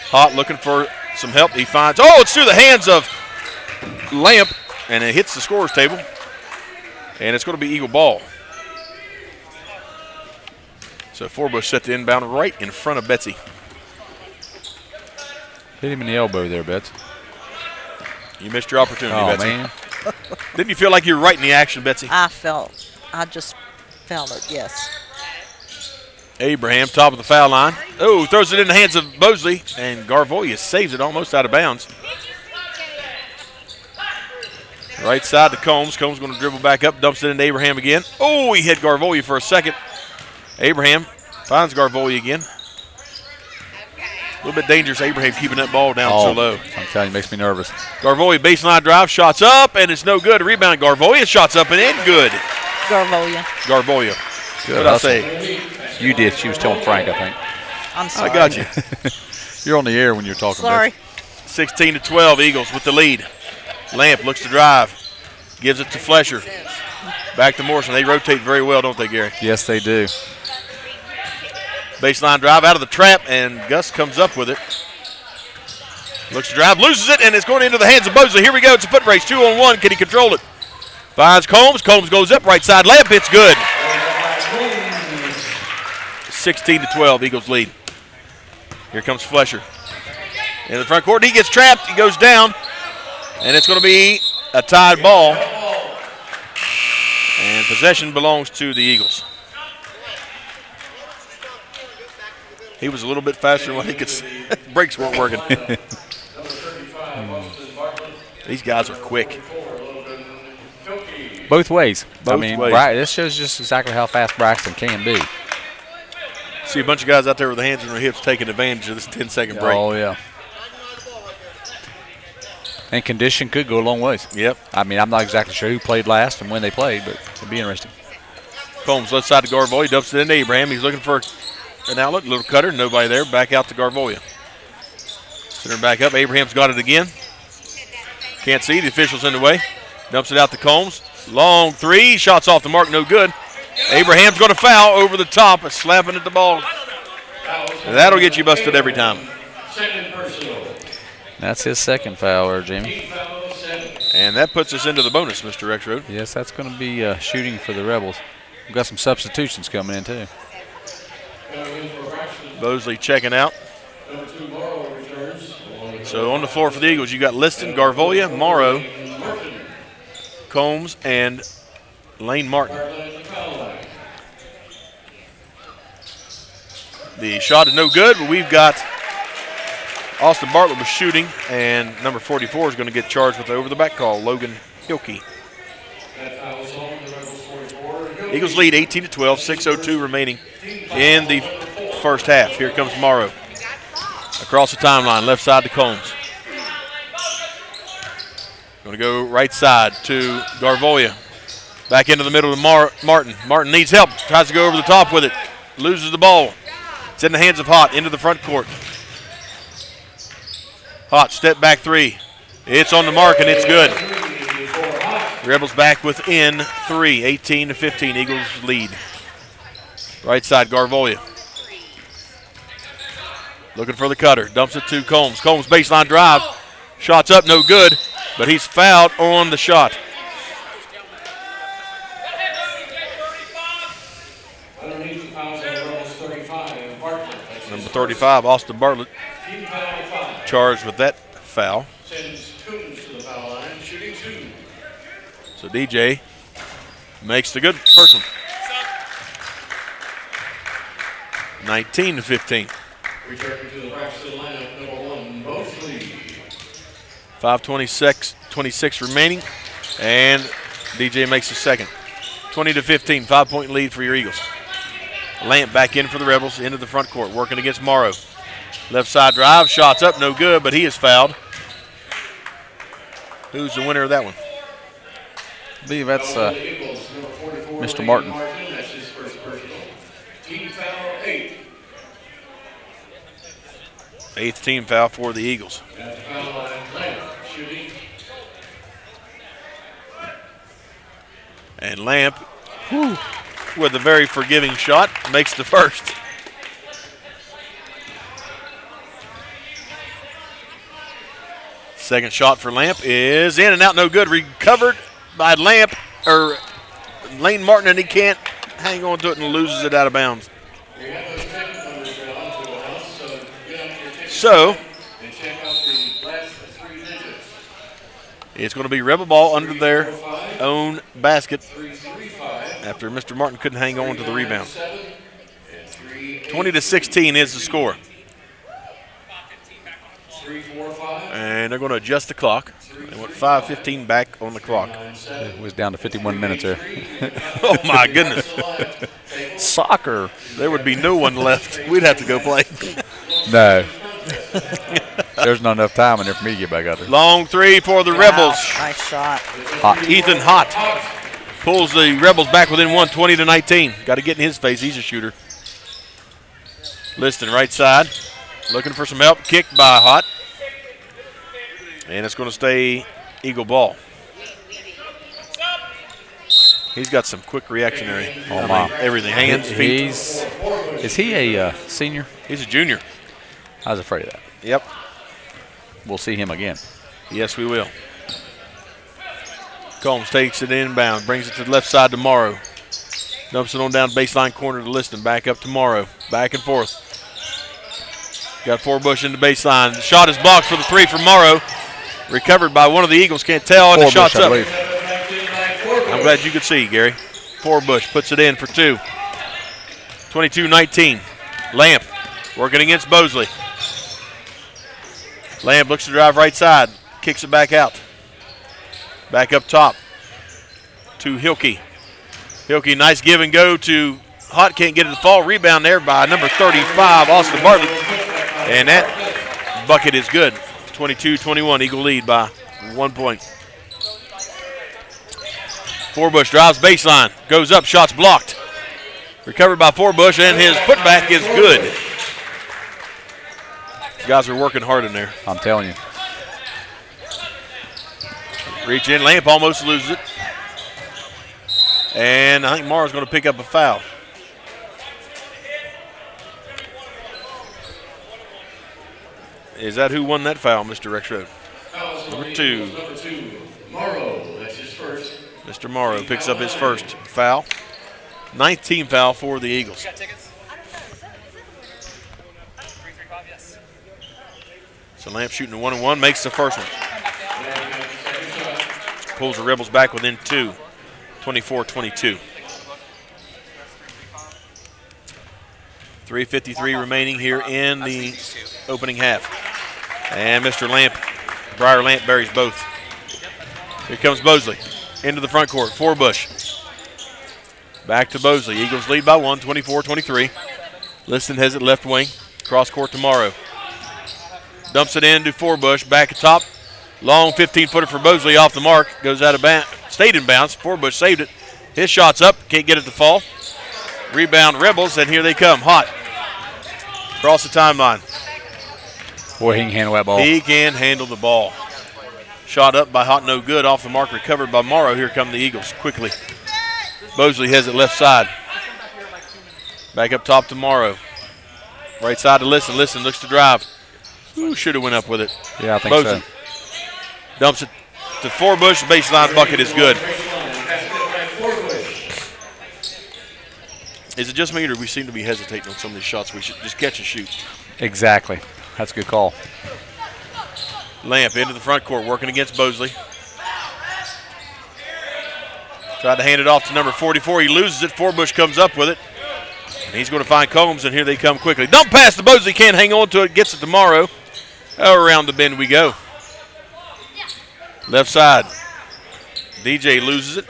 Hott looking for some help. He finds, it's through the hands of Lamp, and it hits the scorer's table, and it's going to be Eagle ball. So Forbush set the inbound right in front of Betsy. Hit him in the elbow there, Betsy. You missed your opportunity, Betsy. Man. Didn't you feel like you were right in the action, Betsy? I just felt it, yes. Abraham, top of the foul line. Throws it in the hands of Mosley, and Garvolia saves it almost out of bounds. Right side to Combs. Combs going to dribble back up, dumps it into Abraham again. He hit Garvolia for a second. Abraham finds Garvolia again. A little bit dangerous. Abraham keeping that ball down so low. I'm telling you, it makes me nervous. Garvolia baseline drive, shots up, and it's no good. Rebound, Garvolia, shots up and in, good. Garvolia. Good. What did I say? You did. She was telling Frank, I think. I'm sorry. I got you. You're on the air when you're talking. Sorry. 16-12, Eagles with the lead. Lamp looks to drive, gives it to Flesher. Back to Morrison. They rotate very well, don't they, Gary? Yes, they do. Baseline drive out of the trap, and Gus comes up with it. Looks to drive, loses it, and it's going into the hands of Mosley. Here we go. It's a foot race, 2-on-1. Can he control it? Finds Combs. Combs goes up, right side layup. It's good. 16-12, Eagles lead. Here comes Flesher. In the front court, he gets trapped. He goes down, and it's going to be a tied ball. And possession belongs to the Eagles. He was a little bit faster than what he could see. Brakes weren't working. These guys are quick. Both ways. Both ways. This shows just exactly how fast Braxton can be. See a bunch of guys out there with their hands on their hips taking advantage of this 10-second break. Oh, yeah. And condition could go a long ways. Yep. I mean, I'm not exactly sure who played last and when they played, but it'd be interesting. Combs left side to Garvolia, dumps it into Abraham. He's looking for an outlet, little cutter, nobody there. Back out to Garvolia. Center back up. Abraham's got it again. Can't see. The official's in the way. Dumps it out to Combs. Long three. Shots off the mark, no good. Abraham's going to foul over the top, slapping at the ball. And that'll get you busted every time. That's his second foul there, Jamie. And that puts us into the bonus, Mr. Rexroad. Yes, that's going to be shooting for the Rebels. We've got some substitutions coming in, too. Mosley checking out. So on the floor for the Eagles, you got Liston, Garvolia, Morrow, Combs, and Lane Martin. The shot is no good, but we've got Austin Bartlett was shooting, and number 44 is going to get charged with the over-the-back call, Logan Hilke. Eagles lead 18-12, 6:02 remaining in the first half. Here comes Morrow. Across the timeline, left side to Combs. Going to go right side to Garvolia. Back into the middle to Martin. Martin needs help, tries to go over the top with it. Loses the ball. It's in the hands of Hott into the front court. Hott, step back three. It's on the mark, and it's good. Rebels back within 3, 18-15. Eagles lead. Right side, Garvolia. Looking for the cutter. Dumps it to Combs. Combs baseline drive. Shots up, no good, but he's fouled on the shot. Number 35, Austin Bartlett, charged with that foul. So DJ makes the good first one. 19-15. Returning to the Braxton lineup, number 1, Mosley. 5:26 remaining, and DJ makes the second. 20-15, 5-point lead for your Eagles. Lamp back in for the Rebels, into the front court, working against Morrow. Left side drive, shots up, no good, but he is fouled. Who's the winner of that one? I believe that's Mr. Martin. That's his first personal. Team foul 8. 8th team foul for the Eagles. At the foul line, Lamp shooting. And Lamp, with a very forgiving shot, makes the first. Second shot for Lamp is in and out, no good. Recovered by Lamp, or Lane Martin, and he can't hang on to it and loses it out of bounds. So, it's going to be Rebel ball under their own basket after Mr. Martin couldn't hang on to the rebound. 20-16 is the score. And they're going to adjust the clock. They want 5:15 back on the clock. It was down to 51 minutes there. Oh, my goodness. Soccer. There would be no one left. We'd have to go play. No. There's not enough time in there for me to get back out there. Long three for the Rebels. Nice shot. Ethan Hott pulls the Rebels back within 1, 20-19. Got to get in his face. He's a shooter. Liston right side. Looking for some help. Kicked by Hott. And it's going to stay Eagle ball. He's got some quick reactionary. Oh, my. Everything. Hands, feet. Is he a senior? He's a junior. I was afraid of that. Yep. We'll see him again. Yes, we will. Combs takes it inbound, brings it to the left side to Morrow. Dumps it on down baseline corner to Liston. Back up to Morrow. Back and forth. Got Forbush in the baseline. The shot is blocked for the three from Morrow. Recovered by one of the Eagles. Can't tell. And the shot's up. I'm glad you could see, Gary. Forbush puts it in for two. 22-19. Lamp working against Bosley. Lamp looks to drive right side. Kicks it back out. Back up top to Hilke. Hilke, nice give and go to Hott. Can't get it to fall. Rebound there by number 35, Austin Bartlett. And that bucket is good. 22-21, Eagle lead by 1 point. Forbush drives baseline, goes up, shots blocked. Recovered by Forbush, and his putback is good. These guys are working hard in there. I'm telling you. Reach in, Lamp almost loses it. And I think Morrow's going to pick up a foul. Is that who won that foul, Mr. Rexroad? Number 2. Number 2, Morrow. That's his first. Mr. Morrow picks up his first foul. 19th foul for the Eagles. So Lamp shooting a 1-and-1, makes the first one. Pulls the Rebels back within 2. 24-22. 3:53 remaining here in the opening half. And Mr. Lamp, Briar Lamp buries both. Here comes Bosley into the front court. Forbush. Back to Bosley. Eagles lead by 1, 24-23. Liston has it left wing. Cross court to Morrow. Dumps it in to Forbush. Back at top. Long 15-footer for Bosley off the mark. Goes out of bounds. Stayed in bounds. Forbush saved it. His shot's up. Can't get it to fall. Rebound Rebels, and here they come. Hott. Across the timeline. Boy, he can handle that ball. He can handle the ball. Shot up by Hott, no good. Off the mark, recovered by Morrow. Here come the Eagles quickly. Bosley has it left side. Back up top to Morrow. Right side to Liston. Liston looks to drive. Ooh, should have went up with it. Yeah, I think Bosley so. dumps it to Forbush. Baseline bucket is good. Is it just me, or do we seem to be hesitating on some of these shots? We should just catch and shoot. Exactly. That's a good call. Lamp into the front court, working against Bosley. Tried to hand it off to number 44. He loses it. Forbush comes up with it. he's going to find Combs, and here they come quickly. Dump pass to Mosley, can't hang on to it, gets it to Morrow. Around the bend we go. Left side. DJ loses it.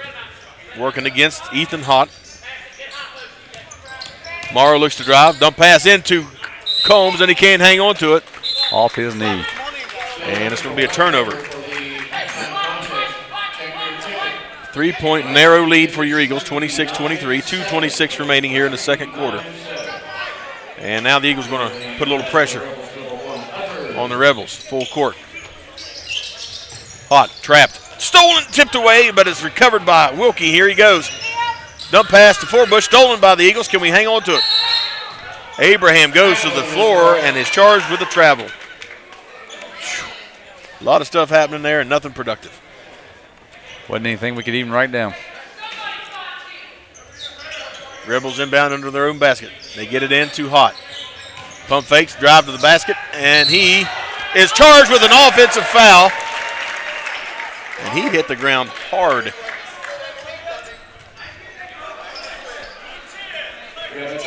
Working against Ethan Hott. Morrow looks to drive. Dump pass into Combs, and he can't hang on to it. Off his knee. And it's going to be a turnover. 3-point narrow lead for your Eagles, 26-23. 2:26 remaining here in the second quarter. And now the Eagles going to put a little pressure on the Rebels. Full court. Hott trapped. Stolen, tipped away, but it's recovered by Wilkie. Here he goes. Dump pass to Forbush, stolen by the Eagles. Can we hang on to it? Abraham goes to the floor and is charged with the travel. A lot of stuff happening there and nothing productive. Wasn't anything we could even write down. Rebels inbound under their own basket. They get it in too hot. Pump fakes, drive to the basket, and he is charged with an offensive foul. And he hit the ground hard.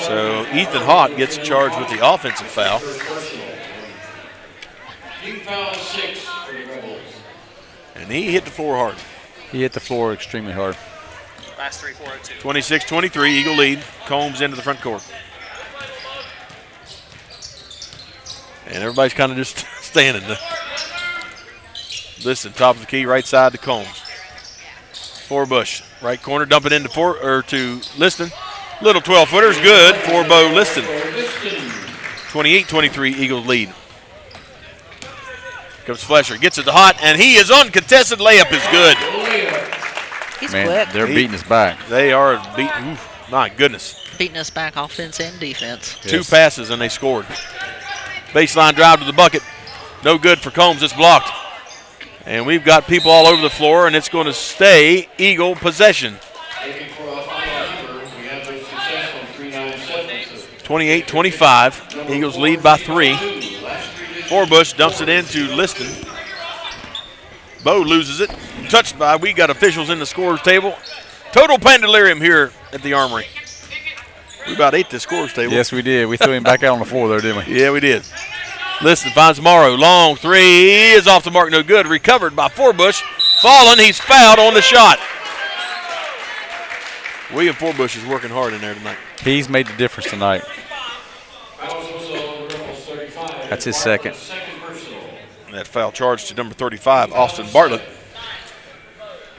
So Ethan Hott gets charged with the offensive foul. And he hit the floor hard. He hit the floor extremely hard. Last 3-4-02. 26-23, Eagle lead. Combs into the front court. And everybody's kind of just standing there. Listen, top of the key, right side to Combs. Forbush, right corner, dump it into to Liston. Little 12-footer's good for Bo Liston. 28-23, Eagles lead. Comes Flesher, gets it to Hott, and he is uncontested. Layup is good. He's quick. They're beating us back. They are beating. My goodness. Beating us back offense and defense. Yes. 2 passes and they scored. Baseline drive to the bucket. No good for Combs. It's blocked. And we've got people all over the floor, and it's going to stay Eagle possession. 28-25. Eagles lead by 3. Forbush dumps it into Liston. Bo loses it. Touched by, we got officials in the scorer's table. Total pandemonium here at the Armory. We about ate the scorer's table. Yes, we did. We threw him back out on the floor there, didn't we? Yeah, we did. Liston finds Morrow. Long three is off the mark, no good. Recovered by Forbush. Fallen, he's fouled on the shot. William Forbush is working hard in there tonight. He's made the difference tonight. That's his second. And that foul charge to number 35, Austin Bartlett.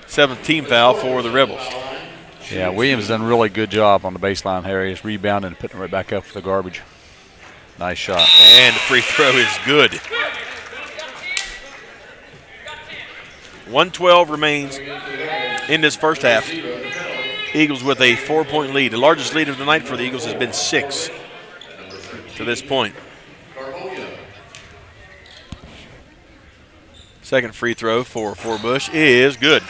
7th team foul for the Rebels. Yeah, Williams done a really good job on the baseline here. He's rebounding and putting it right back up for the garbage. Nice shot. And the free throw is good. 1:12 remains in this first half. Eagles with a 4-point lead. The largest lead of the night for the Eagles has been 6 to this point. Second free throw for Forbush is good.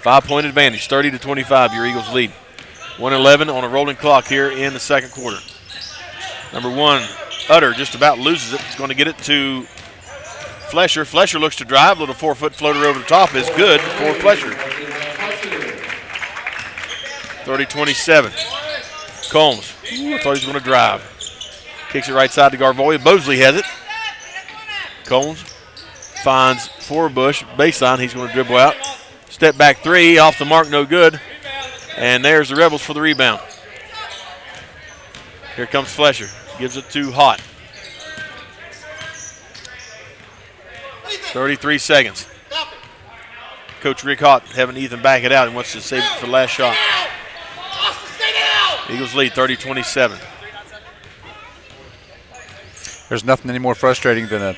5-point advantage, 30-25, your Eagles lead. 1:11 on a rolling clock here in the second quarter. Number 1, Utter just about loses it. He's going to get it to Flesher. Flesher looks to drive. Little 4-foot floater over the top is good for Flesher. 30-27. Combs. Ooh, I thought he was going to drive. Kicks it right side to Garvoya. Bosley has it. Combs finds Forbush. Baseline. He's going to dribble out. Step back 3. Off the mark. No good. And there's the Rebels for the rebound. Here comes Flesher. Gives it to Hott. 33 seconds. Coach Rick Hott having Ethan back it out and wants to save it for the last shot. Eagles lead 30-27. There's nothing any more frustrating than a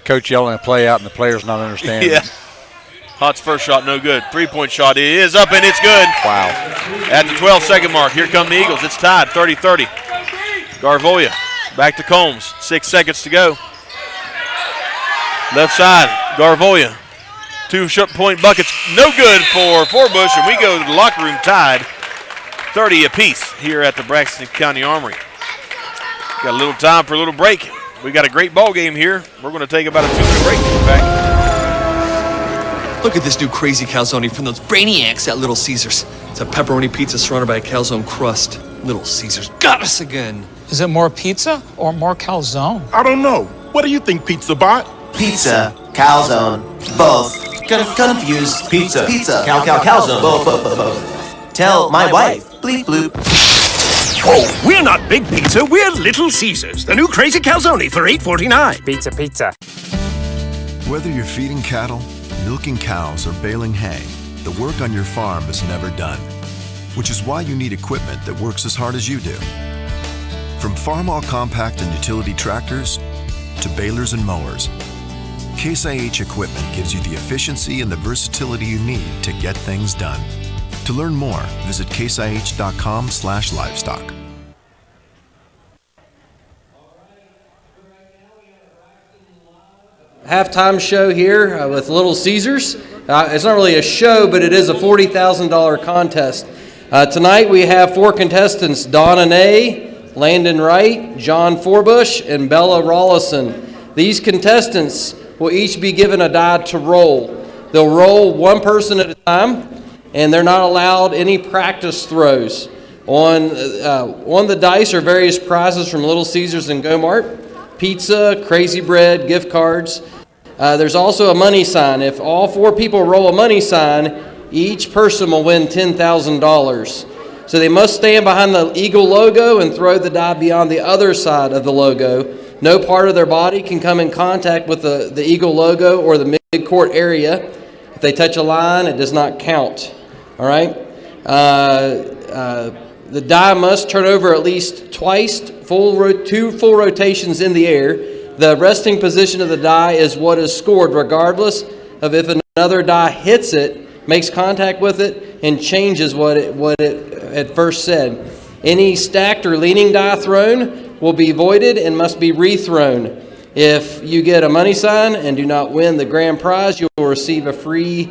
coach yelling a play out and the players not understanding. Yeah. Hott's first shot no good. 3-point shot is up and it's good. Wow. At the 12-second mark, here come the Eagles. It's tied 30-30. Garvoya back to Combs. 6 seconds to go. Left side, Garvoya. 2-point buckets, no good for Forbush, and we go to the locker room tied 30 apiece here at the Braxton County Armory. Got a little time for a little break. We got a great ball game here. We're going to take about a 2-minute break. Back. Look at this new crazy calzone from those brainiacs at Little Caesars. It's a pepperoni pizza surrounded by a calzone crust. Little Caesars got us again. Is it more pizza or more calzone? I don't know. What do you think, Pizza Bot? Pizza, calzone, both. Confused. Pizza, calzone, both. Tell my wife. Bleep bloop. Oh, we're not Big Pizza, we're Little Caesars. The new crazy calzone for $8.49. Pizza. Whether you're feeding cattle, milking cows, or baling hay, the work on your farm is never done. Which is why you need equipment that works as hard as you do. From farm-all compact and utility tractors to balers and mowers, Case IH equipment gives you the efficiency and the versatility you need to get things done. To learn more, visit caseih.com/livestock. Halftime show here with Little Caesars. It's not really a show, but it is a $40,000 contest. Tonight we have 4 contestants: Donna Nay, Landon Wright, John Forbush, and Bella Rollison. These contestants will each be given a die to roll. They'll roll one person at a time, and they're not allowed any practice throws. On the dice are various prizes from Little Caesars and Go-Mart: pizza, crazy bread, gift cards. There's also a money sign. If all 4 people roll a money sign, each person will win $10,000. So they must stand behind the Eagle logo and throw the die beyond the other side of the logo. No part of their body can come in contact with the Eagle logo or the midcourt area. If they touch a line, it does not count. All right? The die must turn over at least twice, 2 full rotations in the air. The resting position of the die is what is scored, regardless of if another die hits it, makes contact with it, and changes what it at first said. Any stacked or leaning die thrown will be voided and must be rethrown. If you get a money sign and do not win the grand prize, you will receive a free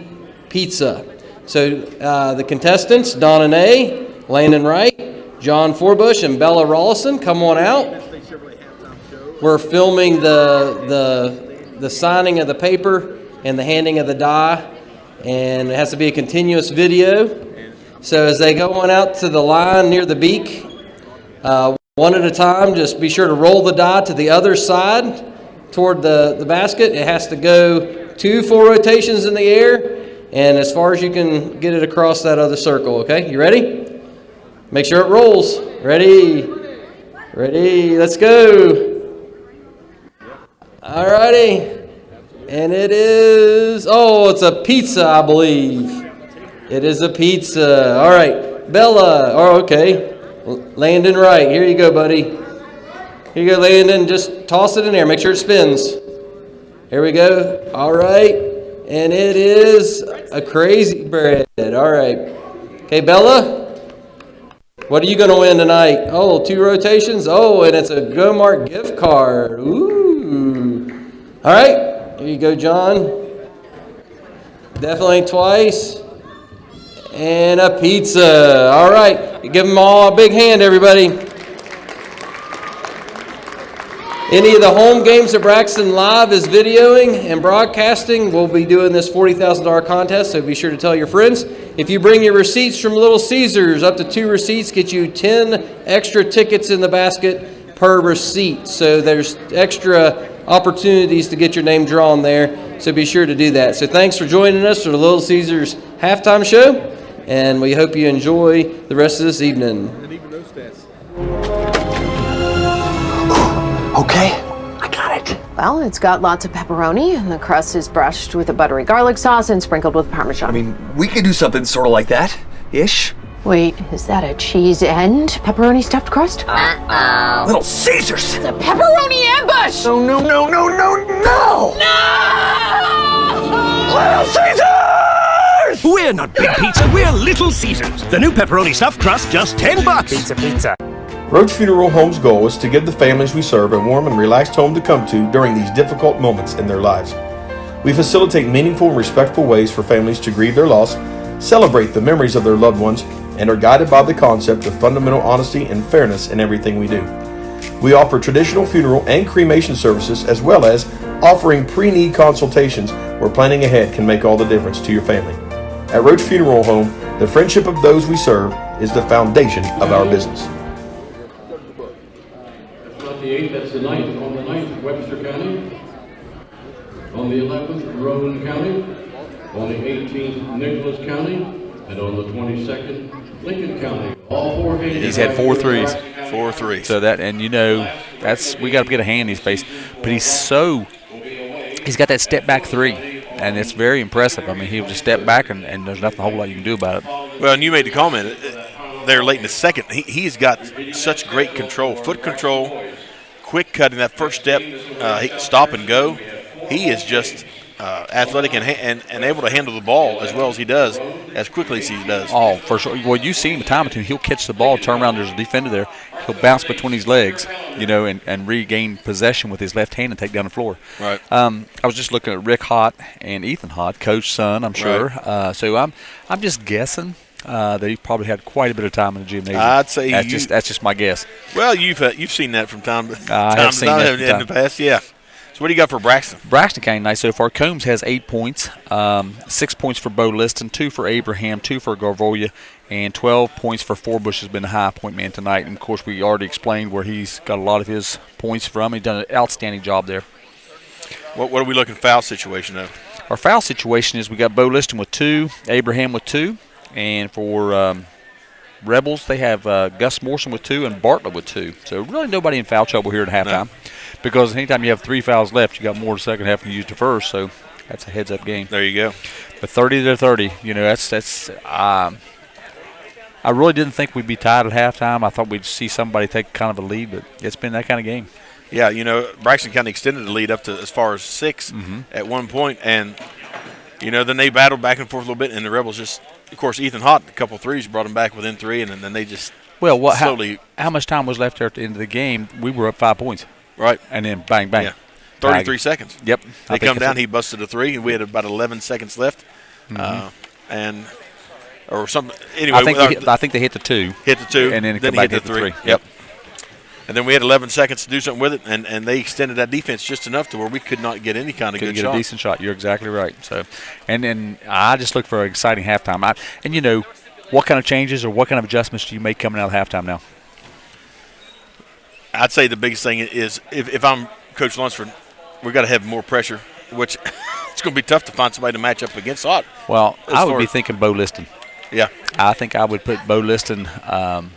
pizza. So the contestants: Donna Nay, Landon Wright, John Forbush, and Bella Rollison, come on out. We're filming the signing of the paper and the handing of the die, and it has to be a continuous video. So as they go on out to the line near the beak, one at a time, just be sure to roll the die to the other side toward the basket. It has to go 2 full rotations in the air, and as far as you can get it across that other circle. Okay, you ready? Make sure it rolls. Ready, let's go. All righty, and it is, it's a pizza, I believe. It is a pizza. All right, Bella, okay. Landon Wright, here you go, buddy. Here you go, Landon, just toss it in there, make sure it spins. Here we go, all right, and it is a crazy bread, all right. Okay, Bella, what are you going to win tonight? 2 rotations, and it's a Go-Mart gift card, ooh. All right, here you go, John. Definitely twice. And a pizza. All right, give them all a big hand, everybody. Any of the home games that Braxton Live is videoing and broadcasting, we'll be doing this $40,000 contest, so be sure to tell your friends. If you bring your receipts from Little Caesars, up to 2 receipts get you 10 extra tickets in the basket per receipt. So there's extra opportunities to get your name drawn there, so be sure to do that. So thanks for joining us for the Little Caesars halftime show, and we hope you enjoy the rest of this evening. Okay, I got it. Well, it's got lots of pepperoni, and the crust is brushed with a buttery garlic sauce and sprinkled with Parmesan. I mean, we could do something sort of like that, ish. Wait, is that a cheese and pepperoni stuffed crust? Little Caesars! It's a pepperoni ambush! No! Little Caesars! We're not Big Pizza, we're Little Caesars. The new pepperoni stuffed crust, just $10. Pizza. Roach Funeral Home's goal is to give the families we serve a warm and relaxed home to come to during these difficult moments in their lives. We facilitate meaningful and respectful ways for families to grieve their loss, celebrate the memories of their loved ones, and are guided by the concept of fundamental honesty and fairness in everything we do. We offer traditional funeral and cremation services, as well as offering pre-need consultations where planning ahead can make all the difference to your family. At Roach Funeral Home, the friendship of those we serve is the foundation of our business. That's not the 8th, that's the 9th. On the 9th, Webster County. On the 11th, Rowan County. On the 18th, Nicholas County. And on the 22nd, Lincoln County. All 4 games. He's had 4 threes. 4 threes. So that, and you know, we got to get a hand in his face. But he's got that step back 3, and it's very impressive. I mean, he'll just step back, and there's nothing a whole lot you can do about it. Well, and you made the comment there late in the second. He's got such great control, foot control, quick cutting that first step, he can stop and go. He is just athletic and able to handle the ball as well as he does, as quickly as he does. Oh, for sure. Well, you see him time or two. He'll catch the ball, turn around. There's a defender there. He'll bounce between his legs, and regain possession with his left hand and take down the floor. Right. I was just looking at Rick Hott and Ethan Hott, coach's son, I'm sure. Right. So I'm just guessing that he probably had quite a bit of time in the gymnasium. I'd say that's just my guess. Well, you've seen that from time to I have seen that in the past, yeah. So what do you got for Braxton? Braxton County nice so far. Combs has 8 points, 6 points for Bo Liston, 2 for Abraham, 2 for Garvolia, and 12 points for Forbush has been the high point man tonight. And, of course, we already explained where he's got a lot of his points from. He's done an outstanding job there. What are we looking at foul situation though? Our foul situation is we got Bo Liston with 2, Abraham with 2, and for Rebels they have Gus Morrison with 2 and Bartlett with 2. So really nobody in foul trouble here at halftime. No. Because anytime you have 3 fouls left, you got more in the second half than you used the first. So that's a heads-up game. There you go. But 30-30, that's. I really didn't think we'd be tied at halftime. I thought we'd see somebody take kind of a lead, but it's been that kind of game. Yeah, Braxton County extended the lead up to as far as 6 at one point, and then they battled back and forth a little bit, and the Rebels just, of course, Ethan Hott, a couple threes brought them back within 3, and then they just slowly. How much time was left there at the end of the game? We were up 5 points. Right. And then bang, bang. Yeah. 33 seconds. Yep. They come down, he busted a 3, and we had about 11 seconds left. Or something. Anyway, I think they hit the 2. Hit the 2. And then he hit the 3. Yep. And then we had 11 seconds to do something with it, and they extended that defense just enough to where we could not get any kind of good shot. Couldn't get a decent shot. You're exactly right. So, and then I just look for an exciting halftime. What kind of changes or what kind of adjustments do you make coming out of halftime now? I'd say the biggest thing is if I'm Coach Lunsford, we've got to have more pressure, which it's going to be tough to find somebody to match up against Hott. Well, I would be thinking Bo Liston. Yeah. I think I would put Bo Liston on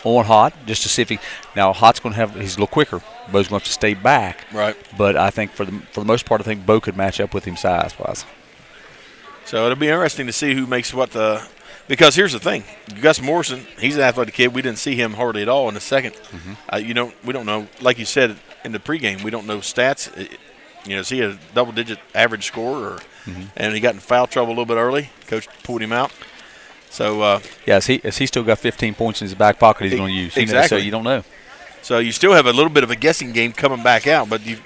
Hott just to see if now Hott's going to have, he's a little quicker. Bo's going to have to stay back. Right. But I think for the most part, I think Bo could match up with him size-wise. So it'll be interesting to see who makes what because here's the thing, Gus Morrison, he's an athletic kid. We didn't see him hardly at all in the second. We don't know, like you said in the pregame, we don't know stats. Is he a double-digit average scorer, and he got in foul trouble a little bit early? Coach pulled him out. So has he still got 15 points in his back pocket he's going to use? Exactly. So you don't know. So you still have a little bit of a guessing game coming back out, but you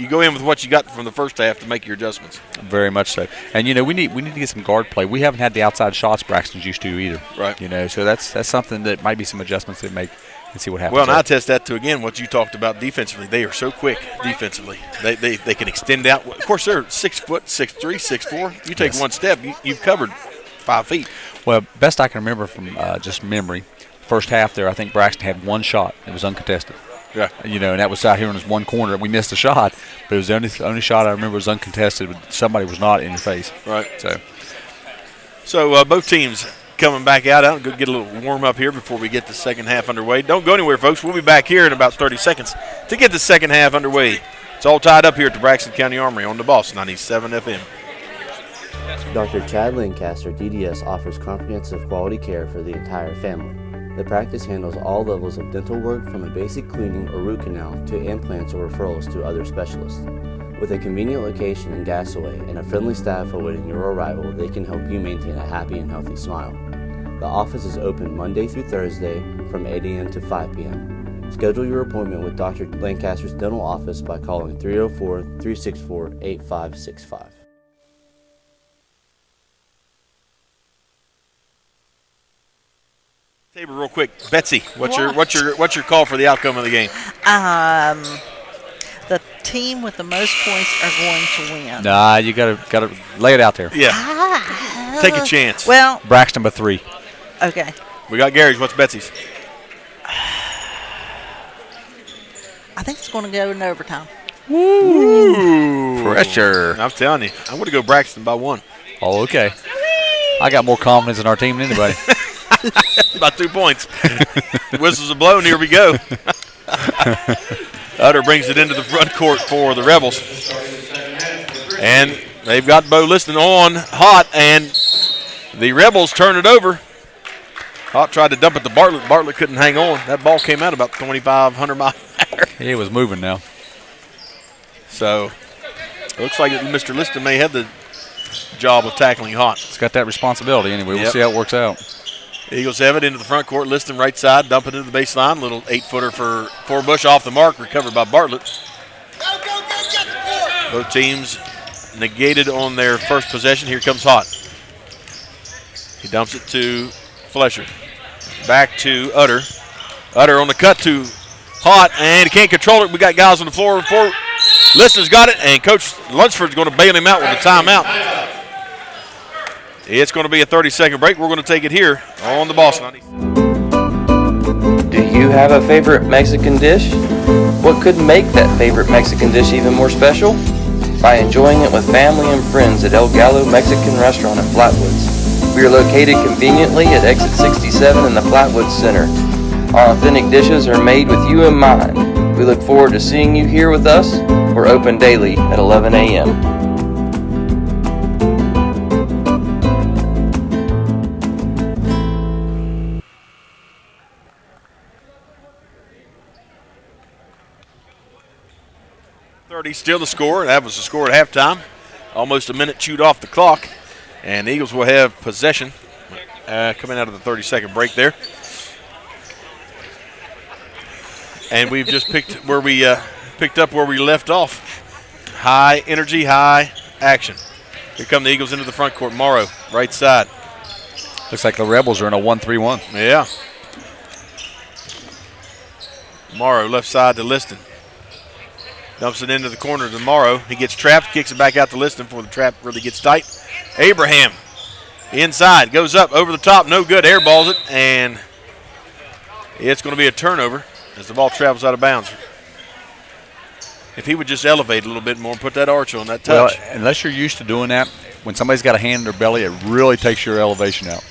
go in with what you got from the first half to make your adjustments. Very much so. And we need to get some guard play. We haven't had the outside shots Braxton's used to either. Right. So that's something that might be some adjustments that make and see what happens. Well, and I test that to again what you talked about defensively. They are so quick defensively. They can extend out. Of course, they're 6 foot, 6'3", 6'4". You take one step, you've covered 5 feet. Well, best I can remember from just memory. First half there, I think Braxton had 1 shot. It was uncontested. Yeah. And that was out here in his one corner. We missed a shot, but it was the only shot I remember was uncontested. Somebody was not in your face. Right. So both teams coming back out. I'll go get a little warm up here before we get the second half underway. Don't go anywhere, folks. We'll be back here in about 30 seconds to get the second half underway. It's all tied up here at the Braxton County Armory on the Boss 97 FM. Dr. Chad Lancaster, DDS, offers comprehensive quality care for the entire family. The practice handles all levels of dental work from a basic cleaning or root canal to implants or referrals to other specialists. With a convenient location in Gassaway and a friendly staff awaiting your arrival, they can help you maintain a happy and healthy smile. The office is open Monday through Thursday from 8 a.m. to 5 p.m. Schedule your appointment with Dr. Lancaster's dental office by calling 304-364-8565. Tabor, real quick, Betsy, what's your call for the outcome of the game? The team with the most points are going to win. Nah, you gotta lay it out there. Yeah. Take a chance. Well, Braxton by 3. okay. We got Gary's. What's Betsy's? I think it's going to go in overtime. Ooh. Pressure. I'm telling you. I'm going to go Braxton by 1. Oh, okay. I got more confidence in our team than anybody. About 2 points. Whistles are blown. Here we go. Utter brings it into the front court for the Rebels. And they've got Bo Liston on Hot, and the Rebels turn it over. Hot tried to dump it to Bartlett. Bartlett couldn't hang on. That ball came out about 2,500 miles an hour. He was moving now. So it looks like Mr. Liston may have the job of tackling Hot. It's got that responsibility anyway. We'll Yep. see how it works out. Eagles have it into the front court. Liston right side, dump it into the baseline. Little 8-footer for Forbush off the mark, recovered by Bartlett. Both teams negated on their first possession. Here comes Hot. He dumps it to Flesher. Back to Utter. Utter on the cut to Hot, and he can't control it. We got guys on the floor. Liston's got it, and Coach Lunsford's going to bail him out with a timeout. It's going to be a 30-second break. We're going to take it here on the Boston. Do you have a favorite Mexican dish? What could make that favorite Mexican dish even more special? By enjoying it with family and friends at El Gallo Mexican Restaurant at Flatwoods. We are located conveniently at exit 67 in the Flatwoods Center. Our authentic dishes are made with you in mind. We look forward to seeing you here with us. We're open daily at 11 a.m. Still the score. That was the score at halftime. Almost a minute chewed off the clock. And the Eagles will have possession coming out of the 30-second break there. And we've just picked up where we left off. High energy, high action. Here come the Eagles into the front court. Morrow, right side. Looks like the Rebels are in a 1-3-1. Yeah. Morrow, left side to Liston. Dumps it into the corner to Morrow. He gets trapped, kicks it back out to Liston before the trap really gets tight. Abraham inside, goes up, over the top, no good, airballs it, and it's going to be a turnover as the ball travels out of bounds. If he would just elevate a little bit more and put that arch on that touch. Well, unless you're used to doing that, when somebody's got a hand in their belly, it really takes your elevation out.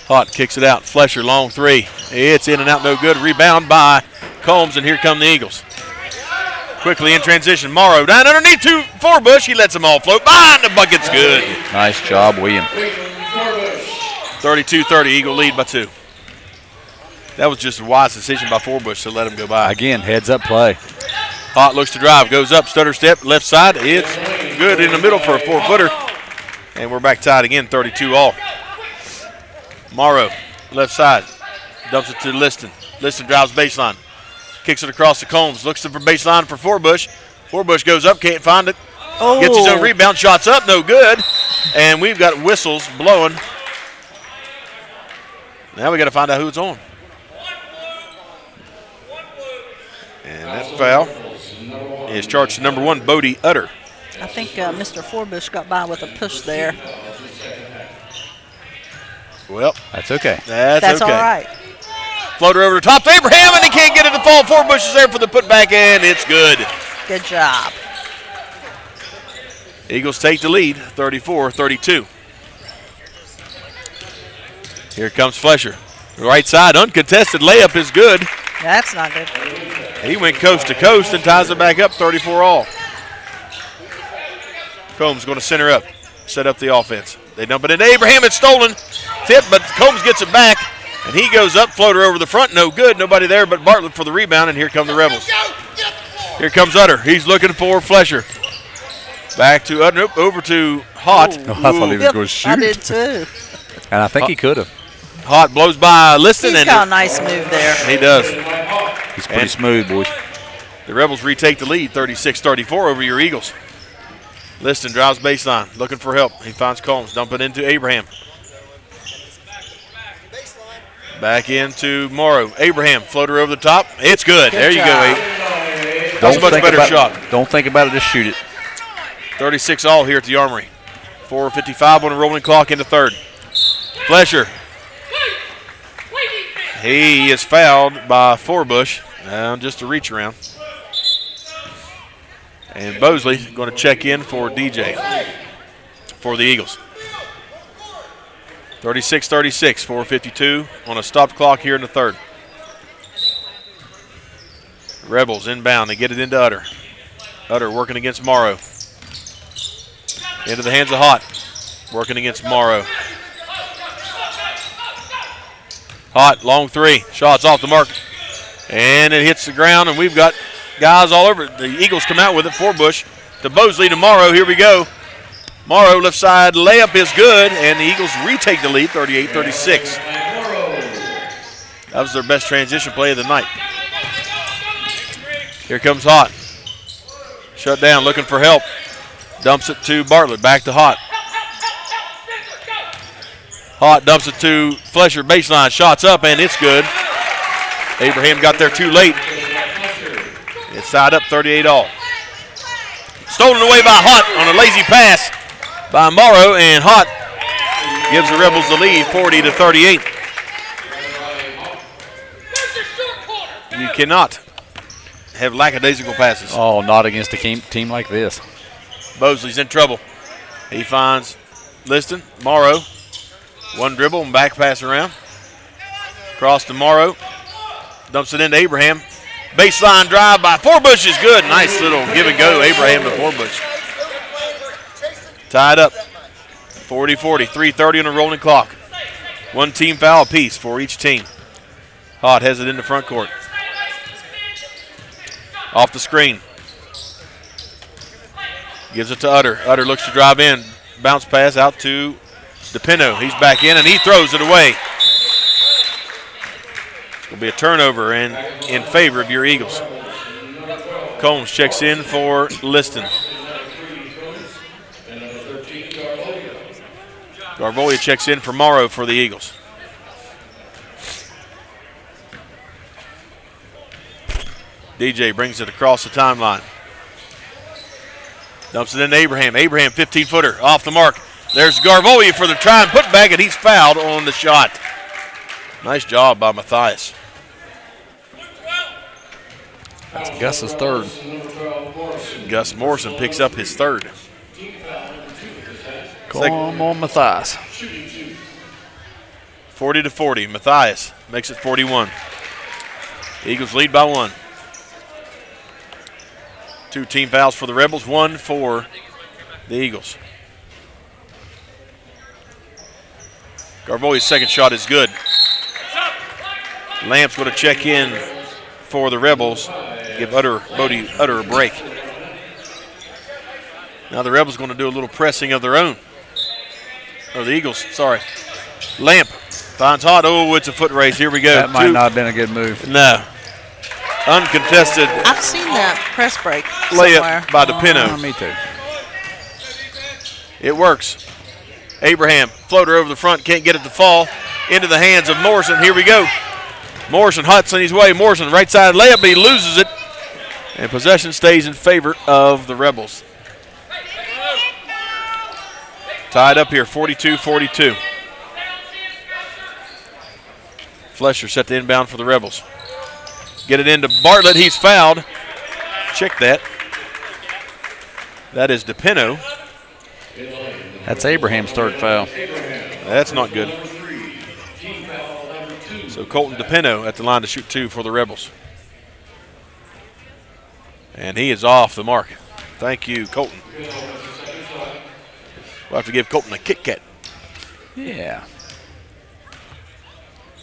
Hot kicks it out. Flesher, long three. It's in and out, no good. Rebound by Combs, and here come the Eagles. Quickly in transition, Morrow down underneath to Forbush. He lets them all float. Behind the bucket's good. Nice job, William. 32-30, Eagle lead by 2. That was just a wise decision by Forbush to let him go by. Again, heads-up play. Hot looks to drive, goes up, stutter step, left side. It's good in the middle for a 4-footer. And we're back tied again, 32 all. Morrow, left side, dumps it to Liston. Liston drives baseline. Kicks it across the Combs. Looks for baseline for Forbush. Forbush goes up, can't find it. Oh. Gets his own rebound, shots up, no good. And we've got whistles blowing. Now we got to find out who it's on. And that foul is charged to number 1, Bodie Utter. I think Mr. Forbush got by with a push there. Well, that's okay. That's okay. all right. Floater over the top to Abraham, and he can't get it to fall. Forbush is there for the putback, and it's good. Good job. Eagles take the lead, 34-32. Here comes Flesher. Right side, uncontested layup is good. That's not good. He went coast to coast and ties it back up, 34 all. Combs going to center up, set up the offense. They dump it into Abraham. It's stolen. Tip, but Combs gets it back. And he goes up, floater over the front, no good. Nobody there but Bartlett for the rebound, and here come the Rebels. Here comes Utter. He's looking for Flesher. Back to Utter, nope, over to Hot. Oh, I thought he was going to shoot. I did too. And I think he could have. Hot blows by Liston. He's got a nice move there. He does. He's pretty smooth, boys. The Rebels retake the lead, 36-34 over your Eagles. Liston drives baseline, looking for help. He finds Combs, dump it into Abraham. Back into Morrow. Abraham, floater over the top. It's good. There you go, Abe. That's a much better shot. Don't think about it, just shoot it. 36 all here at the Armory. 4:55 on the rolling clock into third. Flesher. He is fouled by Forbush. Now just a reach around. And Bosley going to check in for DJ for the Eagles. 36-36, 4:52 on a stopped clock here in the third. Rebels inbound. They get it into Utter. Utter working against Morrow. Into the hands of Hott. Working against Morrow. Hott, long three. Shots off the mark. And it hits the ground, and we've got guys all over it. The Eagles come out with it. Forbush to Bosley to Morrow. Here we go. Morrow, left side layup is good, and the Eagles retake the lead, 38-36. That was their best transition play of the night. Here comes Hott. Shut down, looking for help. Dumps it to Bartlett, back to Hott. Hott dumps it to Flesher, baseline, shots up, and it's good. Abraham got there too late. It's tied up 38 all. Stolen away by Hott on a lazy pass by Morrow, and Hott gives the Rebels the lead, 40-38. You cannot have lackadaisical passes. Oh, not against a team like this. Bosley's in trouble. He finds Liston. Morrow, one dribble and back pass around. Cross to Morrow. Dumps it into Abraham. Baseline drive by Forbush is good. Nice little give and go, Abraham to Forbush. Tied up, 40-40, 3:30 on the rolling clock. One team foul apiece for each team. Hott has it in the front court. Off the screen. Gives it to Utter. Utter looks to drive in. Bounce pass out to DePino. He's back in, and he throws it away. It's going to be a turnover and in favor of your Eagles. Combs checks in for Liston. Garvolia checks in for Morrow for the Eagles. DJ brings it across the timeline. Dumps it into Abraham. Abraham, 15-footer, off the mark. There's Garvolia for the try and put back, and he's fouled on the shot. Nice job by Matthias. That's Gus's third. Gus Morrison picks up his third. Come on, Matthias. 40-40. Matthias makes it 41. Eagles lead by one. 2 team fouls for the Rebels, 1 for the Eagles. Garvolia's second shot is good. Lamp's going to check in for the Rebels. Give Bodie Utter a break. Now the Rebels going to do a little pressing of their own. Or the Eagles, sorry. Lamp finds Hott. Oh, it's a foot race. Here we go. That might not have been a good move. No. Uncontested. I've seen that press break layup by DePino. Me too. It works. Abraham, floater over the front, can't get it to fall. Into the hands of Morrison. Here we go. Morrison, Hutt's on his way. Morrison, right side layup, but he loses it. And possession stays in favor of the Rebels. Tied up here, 42-42. Flesher set the inbound for the Rebels. Get it into Bartlett. He's fouled. Check that. That is DePino. That's Abraham's third foul. That's not good. So Colton DePino at the line to shoot 2 for the Rebels. And he is off the mark. Thank you, Colton. We'll have to give Colton a Kit Kat. Yeah.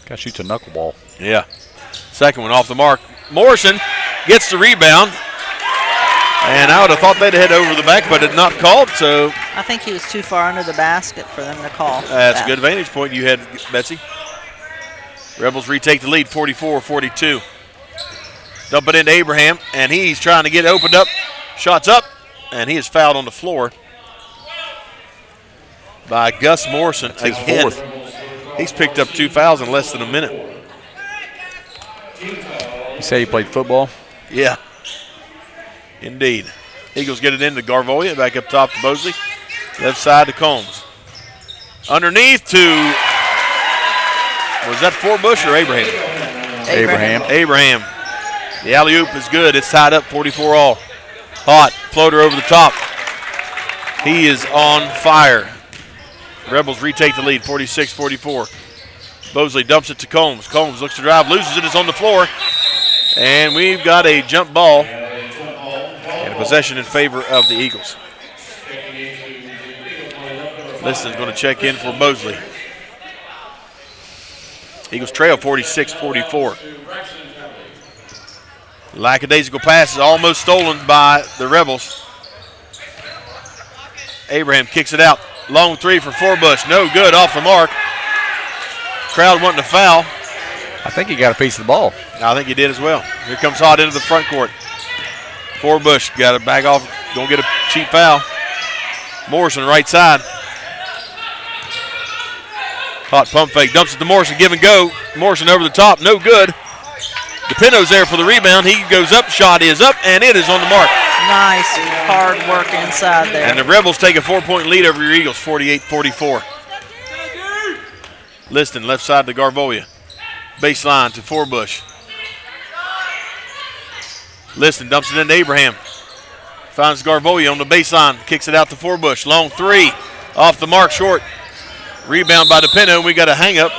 Got to shoot the knuckleball. Yeah. Second one off the mark. Morrison gets the rebound. And I would have thought they'd head over the back, but it's not called. So I think he was too far under the basket for them to call. That's a good vantage point you had, Betsy. Rebels retake the lead, 44-42. Dump it into Abraham, and he's trying to get it opened up. Shots up, and he is fouled on the floor by Gus Morrison. That's his fourth. He's picked up 2 fouls in less than a minute. You say he played football? Yeah. Indeed. Eagles get it into Garvoya, back up top to Mosley. Left side to Combs. Underneath to, was that Forbush or Abraham? Abraham. The alley-oop is good. It's tied up 44 all. Hot, floater over the top. He is on fire. Rebels retake the lead, 46-44. Mosley dumps it to Combs. Combs looks to drive, loses it, it's on the floor. And we've got a jump ball and a possession in favor of the Eagles. Liston's going to check in for Mosley. Eagles trail 46-44. Lackadaisical pass is almost stolen by the Rebels. Abraham kicks it out. Long three for Forbush. No good, off the mark. Crowd wanting to foul. I think he got a piece of the ball. I think he did as well. Here comes Hot into the front court. Forbush got to back off, going to get a cheap foul. Morrison right side. Hot pump fake, dumps it to Morrison, give and go. Morrison over the top, no good. DePino's there for the rebound. He goes up, shot is up, and it is on the mark. Nice hard work inside there. And the Rebels take a 4-point lead over your Eagles, 48-44. Liston, left side to Garvoya. Baseline to Forbush. Liston dumps it into Abraham. Finds Garvoya on the baseline, kicks it out to Forbush. Long three, off the mark, short. Rebound by DePino, we got a hang up.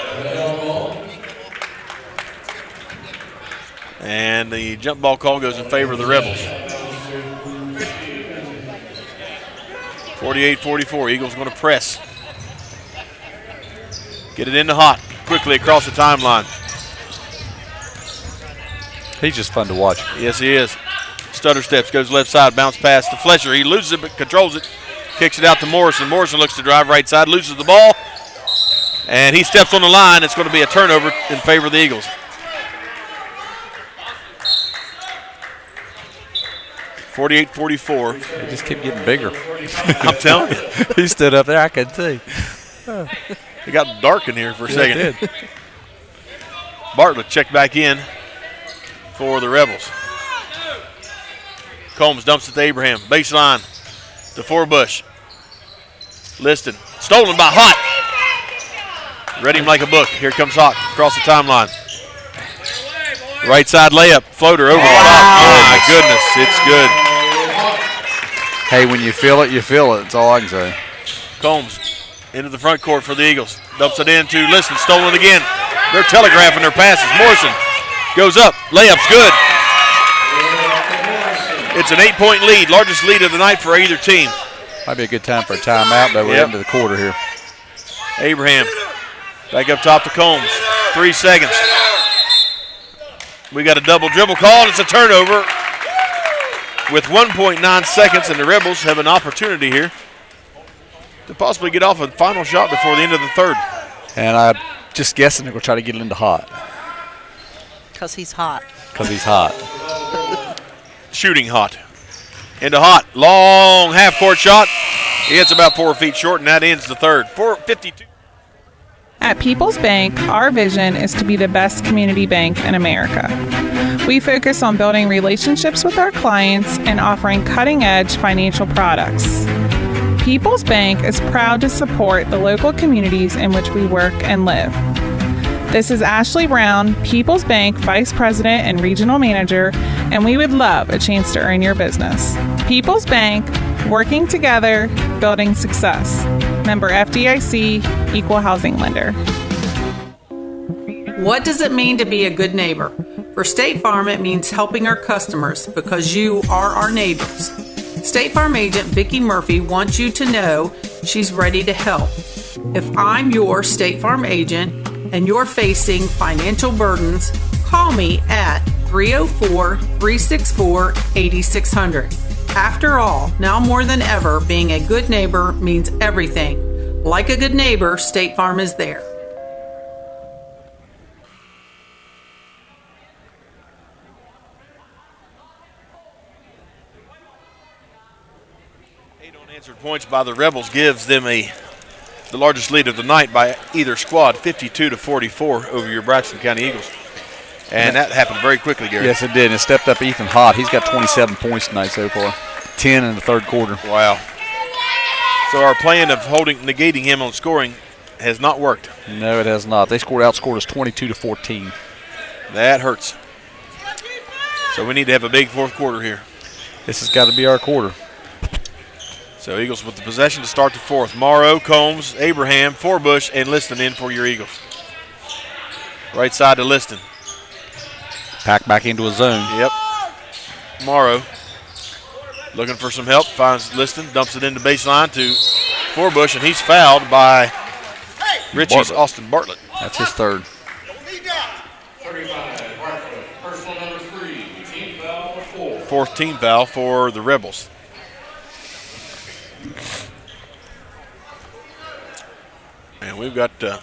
And the jump ball call goes in favor of the Rebels. 48-44, Eagles going to press. Get it into Hot, quickly across the timeline. He's just fun to watch. Yes, he is. Stutter steps, goes left side, bounce pass to Fletcher. He loses it but controls it. Kicks it out to Morrison. Morrison looks to drive right side, loses the ball. And he steps on the line. It's going to be a turnover in favor of the Eagles. 48-44. They just keep getting bigger. I'm telling you. He stood up there, I could see. It got dark in here for a second. It did. Bartlett checked back in for the Rebels. Combs dumps it to Abraham. Baseline to Forbush. Liston. Stolen by Hot. Read him like a book. Here comes Hot across the timeline. Right side layup. Floater over the top. Oh, my goodness. It's good. Hey, when you feel it, you feel it. That's all I can say. Combs into the front court for the Eagles. Dumps it in to Liston. Stolen again. They're telegraphing their passes. Morrison goes up. Layup's good. It's an 8-point lead. Largest lead of the night for either team. Might be a good time for a timeout, but we're into the quarter here. Abraham back up top to Combs. 3 seconds. We got a double dribble call, and it's a turnover with 1.9 seconds, and the Rebels have an opportunity here to possibly get off a final shot before the end of the third. And I'm just guessing they're going to try to get it into Hot. Because he's hot. Because he's hot. Shooting Hot. Into Hot. Long half-court shot. He hits about 4 feet short, and that ends the third. 4:52. At People's Bank, our vision is to be the best community bank in America. We focus on building relationships with our clients and offering cutting-edge financial products. People's Bank is proud to support the local communities in which we work and live. This is Ashley Brown, People's Bank Vice President and Regional Manager, and we would love a chance to earn your business. People's Bank, working together, building success. Member FDIC, Equal Housing Lender. What does it mean to be a good neighbor? For State Farm, it means helping our customers because you are our neighbors. State Farm agent Vicki Murphy wants you to know she's ready to help. If I'm your State Farm agent and you're facing financial burdens, call me at 304-364-8600. After all, now more than ever, being a good neighbor means everything. Like a good neighbor, State Farm is there. Unanswered points by the Rebels gives them the largest lead of the night by either squad, 52-44 over your Braxton County Eagles. And that happened very quickly, Gary. Yes, it did. And it stepped up Ethan Hott. He's got 27 points tonight so far. 10 in the third quarter. Wow. So our plan of negating him on scoring has not worked. No, it has not. They outscored us 22-14. That hurts. So we need to have a big fourth quarter here. This has got to be our quarter. So Eagles with the possession to start the fourth. Morrow, Combs, Abraham, Forbush, and Liston in for your Eagles. Right side to Liston. Pack back into a zone. Yep. Morrow looking for some help. Finds Liston, dumps it into baseline to Forbush, and he's fouled by Ritchie's Austin Bartlett. That's his third. 35, Bartlett, personal number 3, team foul for 4. Fourth team foul for the Rebels. And we've got, what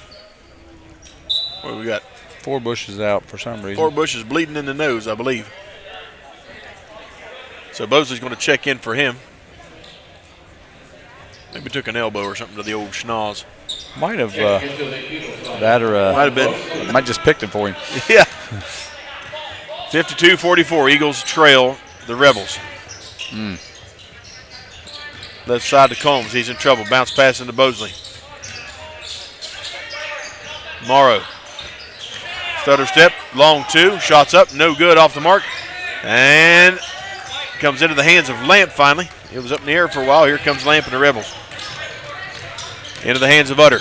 do we got? Forbush is out for some reason. Forbush is bleeding in the nose, I believe. So Bosley's going to check in for him. Maybe took an elbow or something to the old schnoz. Might have that or might have been. Might just picked it for him. Yeah. 52-44. Eagles trail the Rebels. Left side to Combs. He's in trouble. Bounce pass into Bosley. Morrow. Stutter step. Long two. Shots up. No good off the mark. And comes into the hands of Lamp finally. It was up in the air for a while. Here comes Lamp and the Rebels. Into the hands of Utter.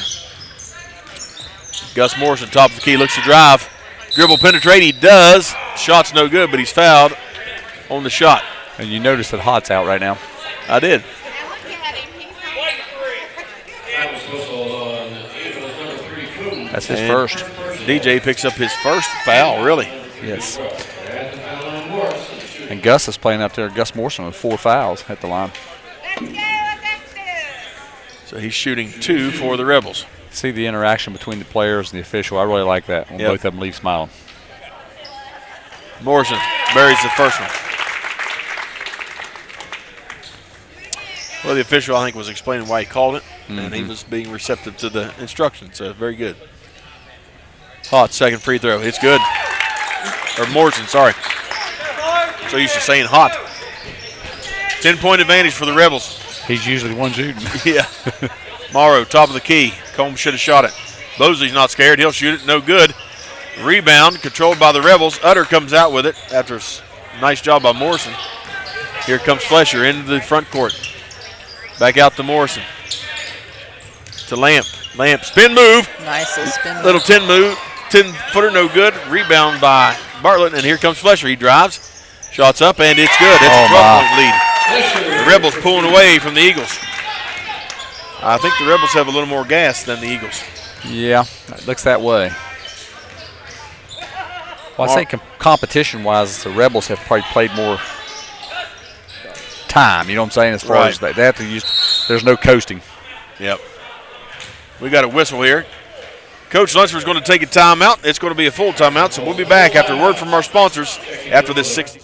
Gus Morrison, top of the key, looks to drive. Dribble penetrate, he does. Shot's no good, but he's fouled on the shot. And you notice that Hott's out right now. I did. That's his first. DJ picks up his first foul, really. Yes. And Gus is playing up there. Gus Morrison with 4 fouls at the line. So he's shooting 2 for the Rebels. See the interaction between the players and the official. I really like that when both of them leave smiling. Morrison buries the first one. Well, the official, I think, was explaining why he called it, and he was being receptive to the instructions, so very good. Hot, second free throw. It's good. Or Morrison, sorry. So used to saying hot. 10-point advantage for the Rebels. He's usually the one shooting. Yeah. Morrow, top of the key. Combs should have shot it. Bosley's not scared. He'll shoot it. No good. Rebound controlled by the Rebels. Utter comes out with it after a nice job by Morrison. Here comes Flesher into the front court. Back out to Morrison. To Lamp. Lamp, spin move. Nice little spin move. Little 10-footer, no good. Rebound by Bartlett, and here comes Flesher. He drives. Shots up, and it's good. It's a 12-point lead. The Rebels pulling away from the Eagles. I think the Rebels have a little more gas than the Eagles. Yeah, it looks that way. Well, I say competition-wise, the Rebels have probably played more time. You know what I'm saying? As far as they have to use, there's no coasting. Yep. We got a whistle here. Coach Lunsford's going to take a timeout. It's going to be a full timeout, so we'll be back after a word from our sponsors after this 60.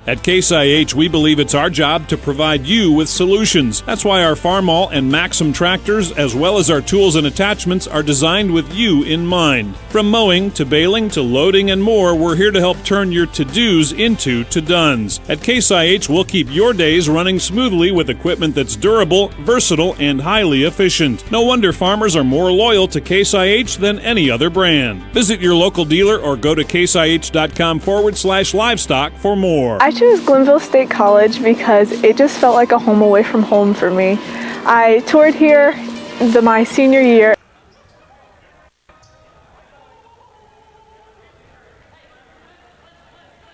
At Case IH, we believe it's our job to provide you with solutions. That's why our Farmall and Maxim tractors, as well as our tools and attachments, are designed with you in mind. From mowing to baling to loading and more, we're here to help turn your to-dos into to-dones. At Case IH, we'll keep your days running smoothly with equipment that's durable, versatile, and highly efficient. No wonder farmers are more loyal to Case IH than any other brand. Visit your local dealer or go to caseih.com/livestock for more. I chose Glenville State College because it just felt like a home away from home for me. I toured here my senior year.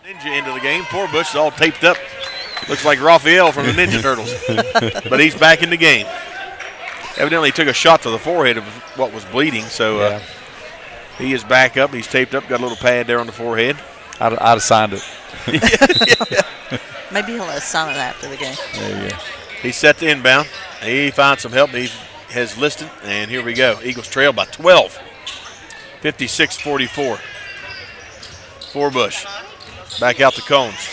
Ninja into the game. Forbush is all taped up. Looks like Raphael from the Ninja Turtles. But he's back in the game. Evidently he took a shot to the forehead of what was bleeding, so he is back up. He's taped up, got a little pad there on the forehead. I'd have signed it. Maybe he'll sign it after the game. There you go. He's set to inbound. He finds some help. He has listed, and here we go. Eagles trail by 12, 56-44. Forbush back out to Combs.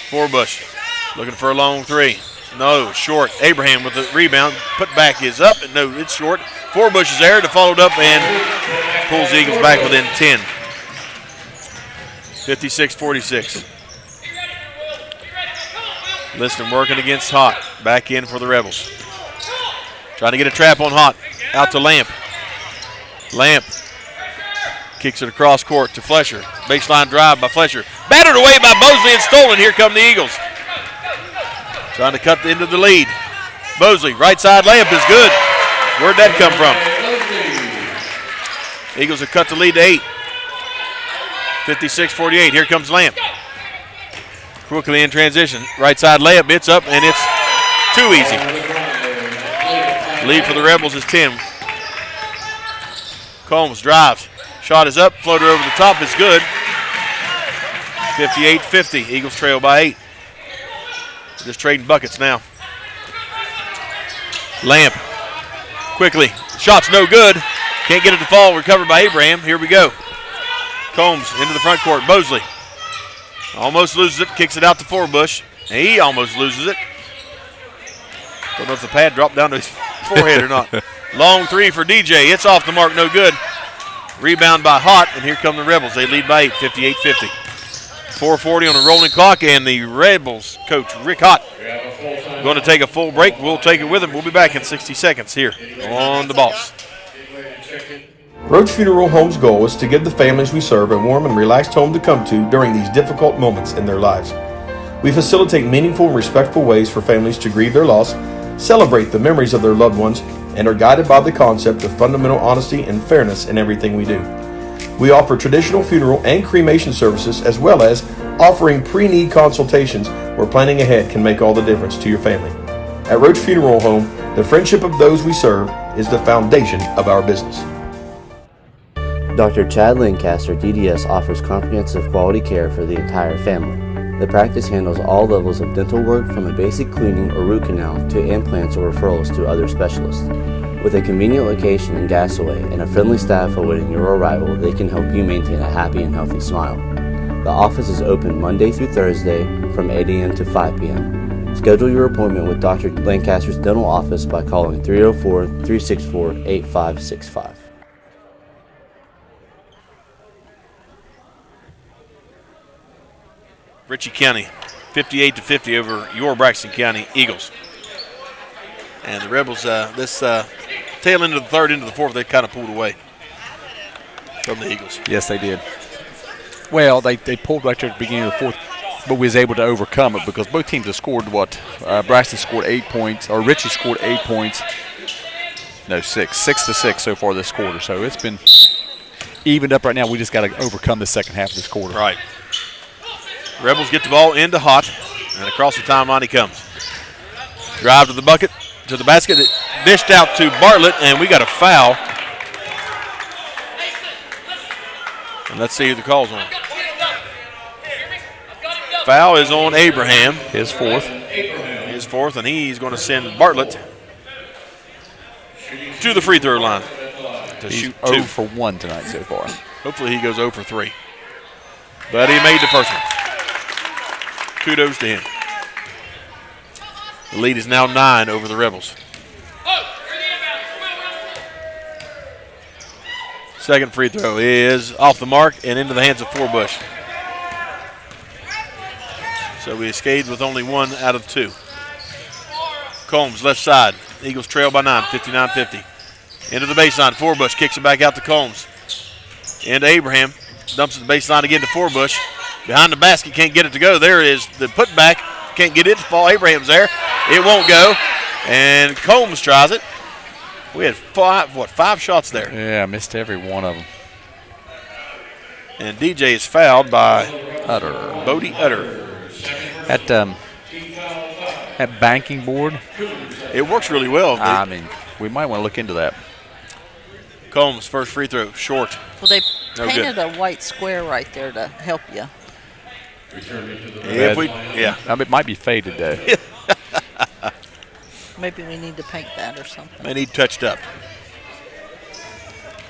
Forbush looking for a long three. No, short. Abraham with the rebound. Put back is up, and no, it's short. Forbush is there to followed up and pulls the Eagles back within 10. 56-46. Liston working against Hott. Back in for the Rebels. Trying to get a trap on Hott. Out to Lamp. Lamp kicks it across court to Flesher. Baseline drive by Flesher. Battered away by Mosley and stolen. Here come the Eagles. Trying to cut into the lead. Mosley, right side layup is good. Where'd that come from? Eagles have cut the lead to 8. 56-48. Here comes Lamp. Quickly in transition. Right side layup, it's up, and it's too easy. Lead for the Rebels is 10. Combs drives. Shot is up, floater over the top is good. 58-50. Eagles trail by 8. Just trading buckets now. Lamp. Quickly. Shot's no good. Can't get it to fall. Recovered by Abraham. Here we go. Combs into the front court. Mosley almost loses it. Kicks it out to Forbush. He almost loses it. Don't know if the pad dropped down to his forehead or not. Long three for DJ. It's off the mark. No good. Rebound by Hott, and here come the Rebels. They lead by 8, 58-50. 4:40 on the rolling clock, and the Rebels coach, Rick Hott, going to take a full break. We'll take it with him. We'll be back in 60 seconds here on The Boss. Roach Funeral Home's goal is to give the families we serve a warm and relaxed home to come to during these difficult moments in their lives. We facilitate meaningful and respectful ways for families to grieve their loss, celebrate the memories of their loved ones, and are guided by the concept of fundamental honesty and fairness in everything we do. We offer traditional funeral and cremation services, as well as offering pre-need consultations where planning ahead can make all the difference to your family. At Roach Funeral Home, the friendship of those we serve is the foundation of our business. Dr. Chad Lancaster, DDS, offers comprehensive quality care for the entire family. The practice handles all levels of dental work, from a basic cleaning or root canal to implants or referrals to other specialists. With a convenient location in Gassaway and a friendly staff awaiting your arrival, they can help you maintain a happy and healthy smile. The office is open Monday through Thursday from 8 a.m. to 5 p.m. Schedule your appointment with Dr. Lancaster's dental office by calling 304-364-8565. Ritchie County, 58-50 over your Braxton County Eagles. And the Rebels, this tail end of the third, into the fourth, they kind of pulled away from the Eagles. Yes, they did. Well, they pulled right there at the beginning of the fourth, but we was able to overcome it because both teams have scored what? Braxton scored 8 points, or Ritchie scored 8 points. No, 6. 6-6 so far this quarter. So it's been evened up right now. We just got to overcome the second half of this quarter. Right. Rebels get the ball into Hott, and across the timeline he comes. Drive to the bucket, to the basket. It dished out to Bartlett, and we got a foul. And let's see who the call's on. Foul is on Abraham. His fourth. His fourth, and he's going to send Bartlett to the free throw line to He's shoot 0 2. for 1 tonight so far. Hopefully he goes 0 for 3. But he made the first one. Kudos to him. The lead is now 9 over the Rebels. Second free throw is off the mark and into the hands of Forbush. So we escaped with only 1 out of 2. Combs, left side. Eagles trail by 9, 59-50. Into the baseline. Forbush kicks it back out to Combs. Into Abraham. Dumps it the baseline again to Forbush. Behind the basket, can't get it to go. There is the putback. Can't get it to fall. Abraham's there. It won't go. And Combs tries it. We had 5 shots there. Yeah, I missed every one of them. And DJ is fouled by Utter. Bodie Utter. That banking board. It works really well. I mean, we might want to look into that. Combs, first free throw, short. Well, they No painted good. a white square right there to help you. It might be faded, though. Maybe we need to paint that or something. They need touched up.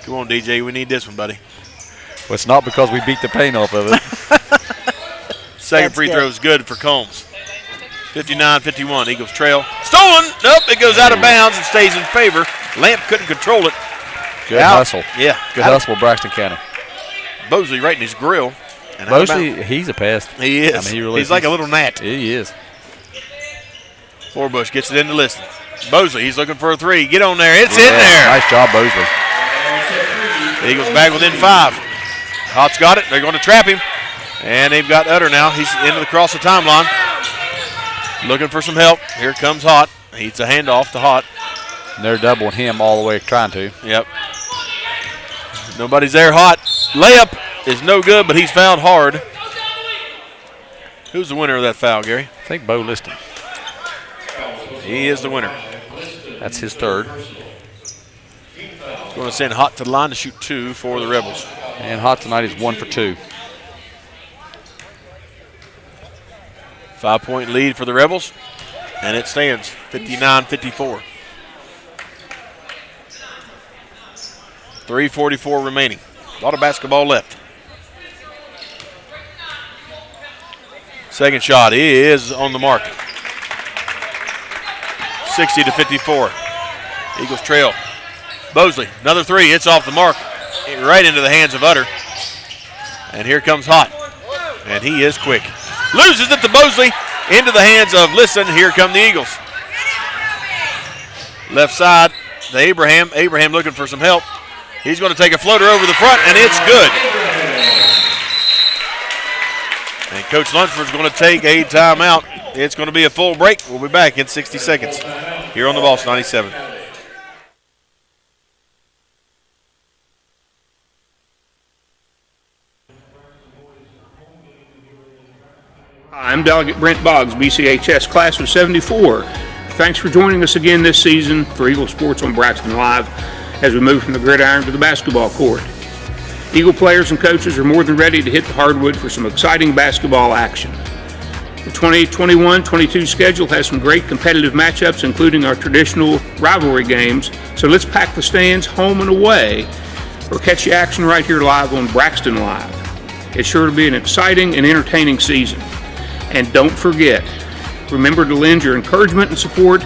Come on, DJ. We need this one, buddy. Well, it's not because we beat the paint off of it. Second free throw is good for Combs. 59-51. Eagles trail. Stolen. Nope. It goes out of bounds and stays in favor. Lamp couldn't control it. Good hustle. Yeah. Good hustle with Braxton County. Mosley right in his grill. And Mosley, he's a pest. He is. I mean, he really he's like a little gnat. He is. Forbush gets it into Liston. Mosley, he's looking for a three. Get on there. It's in there. Nice job, Mosley. The Eagles back within 5. Hott's got it. They're going to trap him. And they've got Utter now. He's into the cross the timeline. Looking for some help. Here comes Hott. He's a handoff to Hott. And they're doubling him all the way, trying to. Yep. Nobody's there. Hott. Layup is no good, but he's fouled hard. Who's the winner of that foul, Gary? I think Bo Liston. He is the winner. That's his third. Going to send Hott to the line to shoot 2 for the Rebels. And Hott tonight is 1 for 2. 5-point lead for the Rebels, and it stands 59-54. 3:44 remaining. A lot of basketball left. Second shot is on the mark. 60-54. Eagles trail. Mosley, another three. It's off the mark. Right into the hands of Utter. And here comes Hott. And he is quick. Loses it to Mosley. Into the hands of Liston. Here come the Eagles. Left side to Abraham. Abraham looking for some help. He's going to take a floater over the front, and it's good. And Coach Lunsford's going to take a timeout. It's going to be a full break. We'll be back in 60 seconds here on the Boss 97. I'm Delegate Brent Boggs, BCHS Class of 74. Thanks for joining us again this season for Eagle Sports on Braxton Live as we move from the gridiron to the basketball court. Eagle players and coaches are more than ready to hit the hardwood for some exciting basketball action. The 2021-22 schedule has some great competitive matchups, including our traditional rivalry games, so let's pack the stands home and away or catch the action right here live on Braxton Live. It's sure to be an exciting and entertaining season. And don't forget, remember to lend your encouragement and support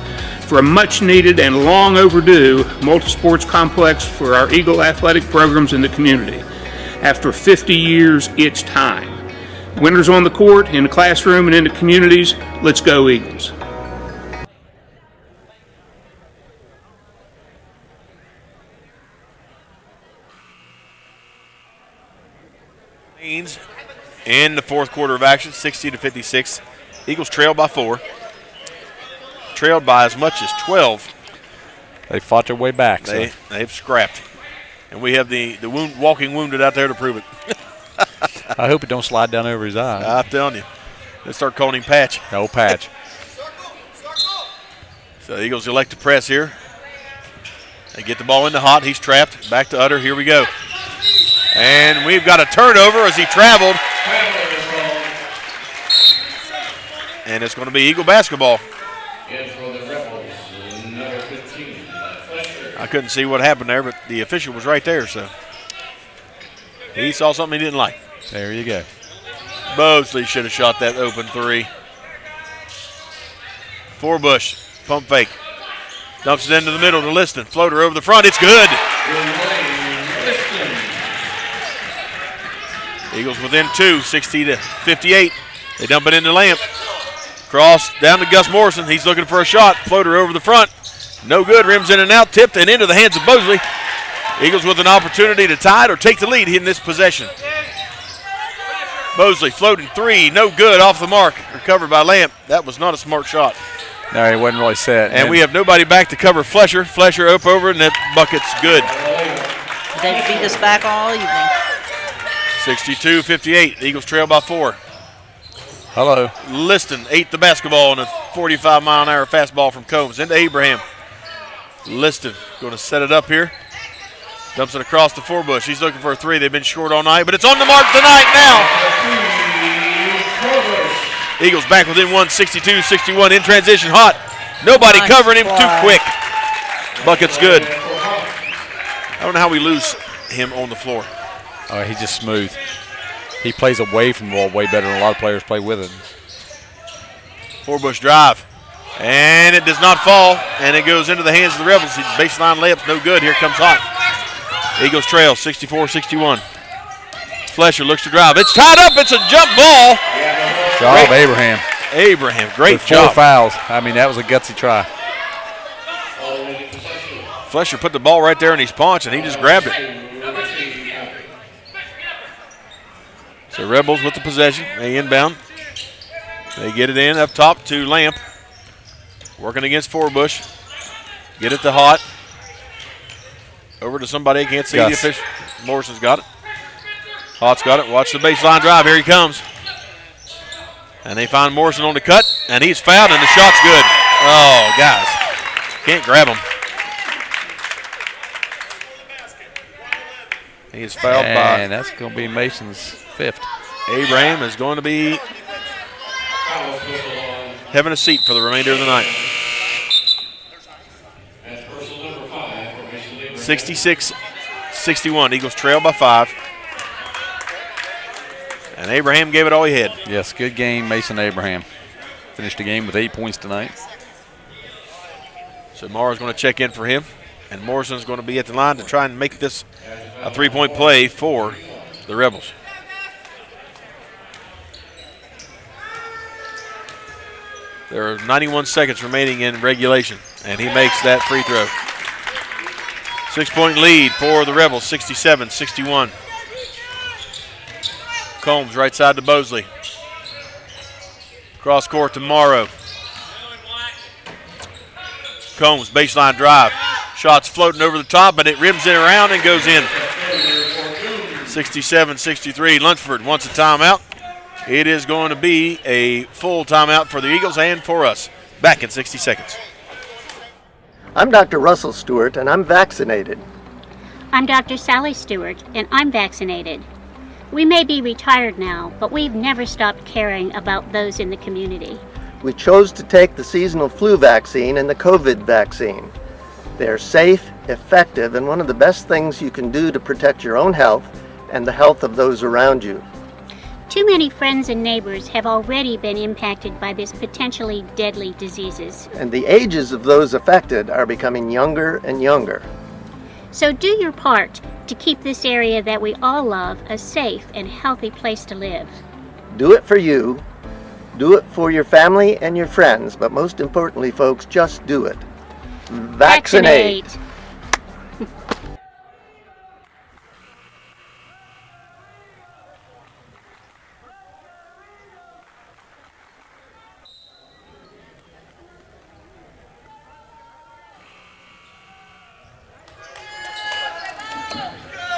for a much-needed and long overdue multi-sports complex for our Eagle athletic programs in the community. After 50 years, it's time. Winners on the court, in the classroom, and in the communities. Let's go, Eagles. In the fourth quarter of action, 60-56. Eagles trailed by 4. Trailed by as much as 12. They fought their way back. They've scrapped. And we have the walking wounded out there to prove it. I hope it don't slide down over his eye. I'm telling you. They start calling him Patch. No, Patch. So the Eagles elect to press here. They get the ball into Hott. He's trapped. Back to Utter. Here we go. And we've got a turnover as he traveled. And it's going to be Eagle basketball. I couldn't see what happened there, but the official was right there, so he saw something he didn't like. There you go. Mosley should have shot that open three. Forbush, pump fake. Dumps it into the middle to Liston. Floater over the front. It's good. Eagles within 2, 60-58. They dump it into Lamp. Cross down to Gus Morrison. He's looking for a shot. Floater over the front. No good. Rims in and out. Tipped and into the hands of Mosley. Eagles with an opportunity to tie it or take the lead in this possession. Mosley floating three. No good. Off the mark. Recovered by Lamp. That was not a smart shot. No, he wasn't really set. And we have nobody back to cover Flesher. Flesher up over, and that bucket's good. They beat us back all evening. 62-58. The Eagles trail by 4. Hello. Liston ate the basketball on a 45-mile-an-hour fastball from Combs into Abraham. Liston going to set it up here. Dumps it across the Forbush. He's looking for a three. They've been short all night, but it's on the mark tonight now. Eagles back within 1, 62-61 in transition. Hott Nobody covering him too quick. Bucket's good. I don't know how we lose him on the floor. Oh, he's just smooth. He plays away from the ball way better than a lot of players play with it. Forbush drive. And it does not fall, and it goes into the hands of the Rebels. Baseline layup's no good. Here comes Hot. Eagles trail 64-61. Flesher looks to drive. It's tied up. It's a jump ball. Job, Abraham. Abraham, great with job. 4 fouls. I mean, that was a gutsy try. Flesher put the ball right there in his paunch, and he just grabbed it. So Rebels with the possession. They inbound. They get it in up top to Lamp. Working against Forbush. Get it to Hot. Over to somebody. Can't see the official. Morrison's got it. Hot's got it. Watch the baseline drive. Here he comes. And they find Morrison on the cut. And he's fouled, and the shot's good. Oh, guys. Can't grab him. He is fouled by. And that's going to be Mason's 5th. Abraham is going to be having a seat for the remainder of the night. 66-61. Eagles trail by 5. And Abraham gave it all he had. Yes, good game, Mason Abraham. Finished the game with 8 points tonight. So Mara's going to check in for him. And Morrison's going to be at the line to try and make this a 3-point play for the Rebels. There are 91 seconds remaining in regulation, and he makes that free throw. 6-point lead for the Rebels, 67-61. Combs right side to Bosley. Cross court to Morrow. Combs, baseline drive. Shots floating over the top, but it rims it around and goes in. 67-63. Lunsford wants a timeout. It is going to be a full timeout for the Eagles and for us. Back in 60 seconds. I'm Dr. Russell Stewart, and I'm vaccinated. I'm Dr. Sally Stewart, and I'm vaccinated. We may be retired now, but we've never stopped caring about those in the community. We chose to take the seasonal flu vaccine and the COVID vaccine. They're safe, effective, and one of the best things you can do to protect your own health and the health of those around you. Too many friends and neighbors have already been impacted by these potentially deadly diseases. And the ages of those affected are becoming younger and younger. So do your part to keep this area that we all love a safe and healthy place to live. Do it for you, do it for your family and your friends, but most importantly, folks, just do it. Vaccinate.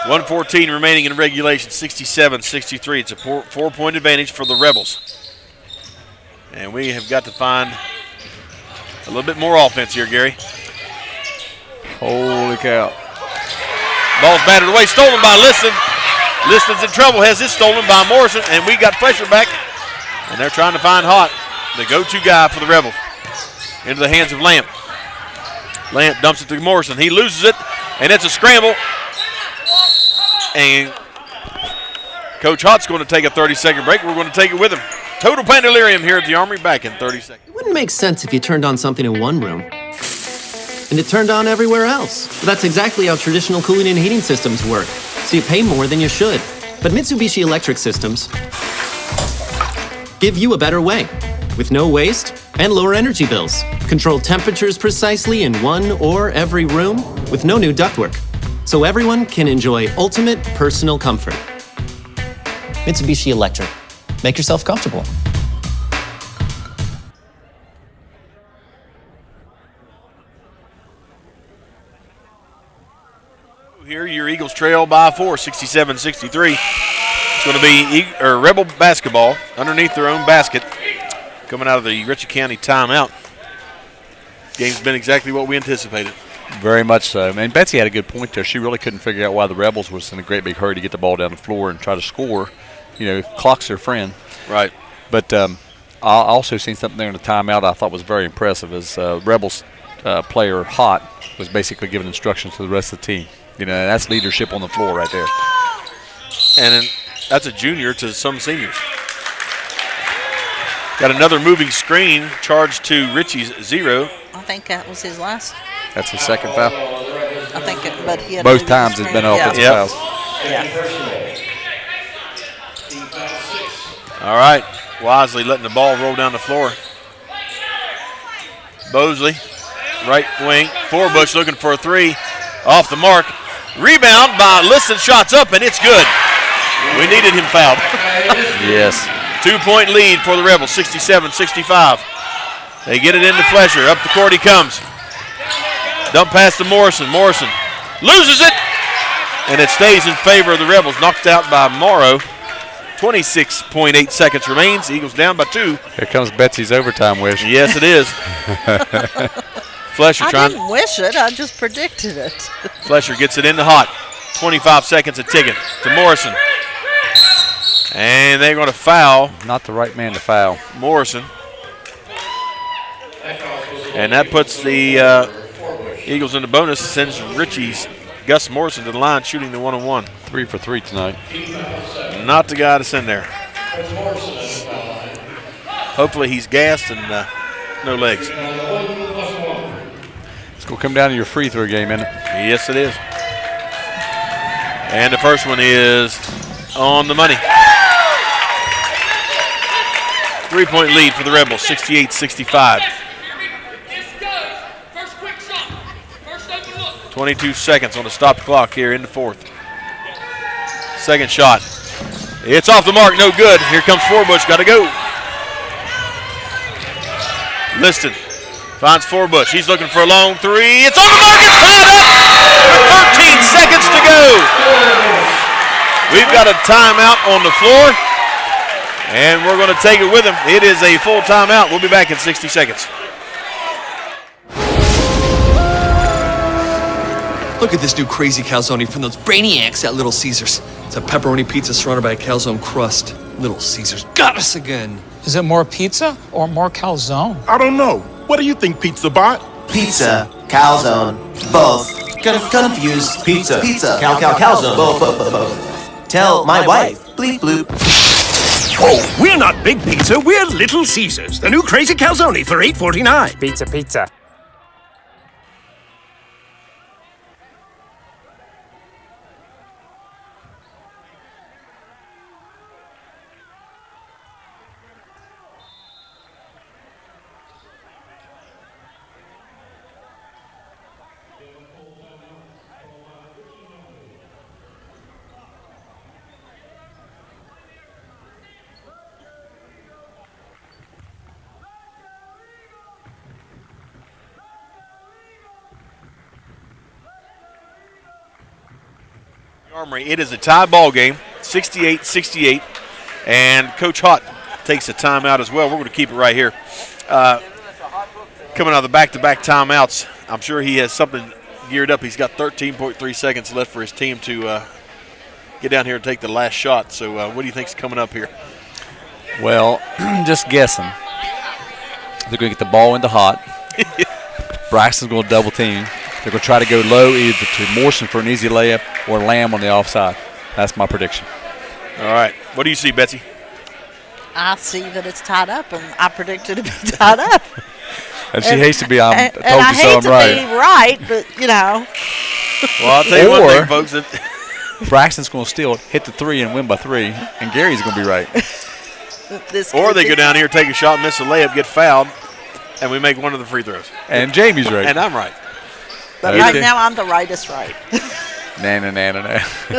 .114 remaining in regulation, 67-63. It's a 4-point advantage for the Rebels. And we have got to find a little bit more offense here, Gary. Holy cow. Ball's batted away, stolen by Liston. Liston's in trouble, has this stolen by Morrison, and we got pressure back. And they're trying to find Hot, the go-to guy for the Rebels. Into the hands of Lamp. Lamp dumps it to Morrison. He loses it, and it's a scramble. And Coach Hott's going to take a 30-second break. We're going to take it with him. Total pandemonium here at the Armory, back in 30 seconds. It wouldn't make sense if you turned on something in one room and it turned on everywhere else. But that's exactly how traditional cooling and heating systems work. So you pay more than you should. But Mitsubishi Electric Systems give you a better way with no waste and lower energy bills. Control temperatures precisely in one or every room with no new ductwork. So everyone can enjoy ultimate personal comfort. Mitsubishi Electric. Make yourself comfortable. Here, your Eagles trail by 4, 67-63. It's going to be Rebel basketball underneath their own basket coming out of the Ritchie County timeout. Game's been exactly what we anticipated. Very much so. And Betsy had a good point there. She really couldn't figure out why the Rebels was in a great big hurry to get the ball down the floor and try to score. You know, clock's their friend. Right. But I also seen something there in the timeout I thought was very impressive. Is Rebels player Hot was basically giving instructions to the rest of the team. That's leadership on the floor right there. And then that's a junior to some seniors. Got another moving screen charged to Ritchie's 0. I think that was his last. That's his second foul. I think but he had both times it's been offensive fouls. Yeah. All right, Wisely letting the ball roll down the floor. Bosley, right wing, Forbush looking for a 3, off the mark. Rebound by Liston, shots up, and it's good. We needed him fouled. Yes. 2-point lead for the Rebels, 67-65. They get it into Flesher. Up the court he comes. Dump pass to Morrison. Morrison loses it, and it stays in favor of the Rebels. Knocked out by Morrow. 26.8 seconds remains. Eagles down by 2. Here comes Betsy's overtime wish. Yes, it is. Flesher I didn't wish it. I just predicted it. Flesher gets it into Hot. 25 seconds a ticking to Morrison. And they're going to foul. Not the right man to foul. Morrison. And that puts the Eagles in the bonus, sends Ritchie's Gus Morrison to the line, shooting the 1-on-1. 3 for 3 tonight. Not the guy to send there. Hopefully he's gassed and no legs. It's going to come down to your free throw game, isn't it? Yes, it is. And the first one is on the money. 3-point lead for the Rebels, 68-65. 22 seconds on the stopped clock here in the fourth. Second shot. It's off the mark, no good. Here comes Forbush, got to go. Liston finds Forbush. He's looking for a long 3. It's on the mark, it's tied up with 13 seconds to go. We've got a timeout on the floor, and we're going to take it with him. It is a full timeout. We'll be back in 60 seconds. Look at this new crazy calzone from those brainiacs at Little Caesars. It's a pepperoni pizza surrounded by a calzone crust. Little Caesars got us again. Is it more pizza or more calzone? I don't know. What do you think, Pizza Bot? Pizza, calzone, both. Confused. Pizza, calzone, both. Tell my wife. Bleep bloop. Oh, we're not Big Pizza, we're Little Caesars. The new crazy calzone for $8.49. Pizza. Armory, it is a tie ball game, 68-68, and Coach Hott takes a timeout as well. We're going to keep it right here. Coming out of the back-to-back timeouts, I'm sure he has something geared up. He's got 13.3 seconds left for his team to get down here and take the last shot. So what do you think's coming up here? Well, just guessing. They're going to get the ball into Hot. Braxton's going to double team. They're going to try to go low either to Morrison for an easy layup or Lamb on the offside. That's my prediction. All right. What do you see, Betsy? I see that it's tied up, and I predicted it to be tied up. And she hates to be, I told and you so, I'm right. I hate to be right, but, you know. Well, I'll tell you one thing, folks. Braxton's going to steal it, hit the 3, and win by 3, and Gary's going to be right. Or they go down here, take a shot, miss a layup, get fouled, and we make one of the free throws. And Jamie's right. And I'm right. But right now, I'm the rightest right. Nah.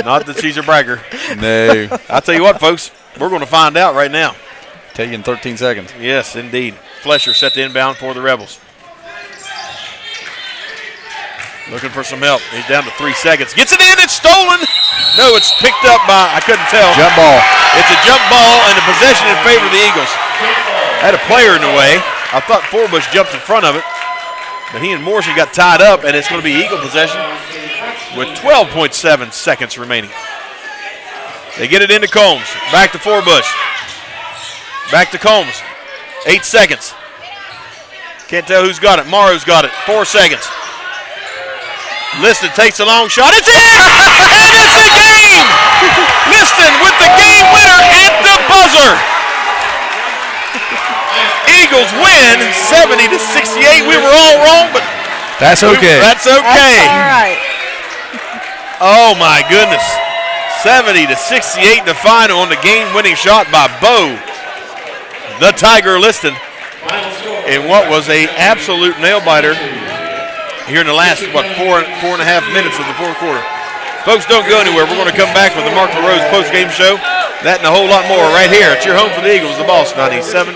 Not that she's a bragger. No. I'll tell you what, folks. We're going to find out right now. Tell you in 13 seconds. Yes, indeed. Flesher set the inbound for the Rebels. Looking for some help. He's down to 3 seconds. Gets it in. It's stolen. No, it's picked up by, I couldn't tell. Jump ball. It's a jump ball and a possession in favor of the Eagles. Had a player in the way. I thought Forbush jumped in front of it. But he and Morrison got tied up, and it's going to be Eagle possession with 12.7 seconds remaining. They get it into Combs. Back to Forbush. Back to Combs. 8 seconds. Can't tell who's got it. Morrow's got it. 4 seconds. Liston takes a long shot. It's in! And it's the game! Liston with the game winner at the buzzer. Eagles win 70-68. We were all wrong, but that's okay. That's okay. That's all right. Oh my goodness. 70-68 the final on the game-winning shot by Bo, the Tiger Liston, in what was a absolute nail-biter here in the last, four and a half minutes of the fourth quarter. Folks, don't go anywhere. We're going to come back with the Mark LaRose post-game show. That and a whole lot more right here at your home for the Eagles, the Boss 97.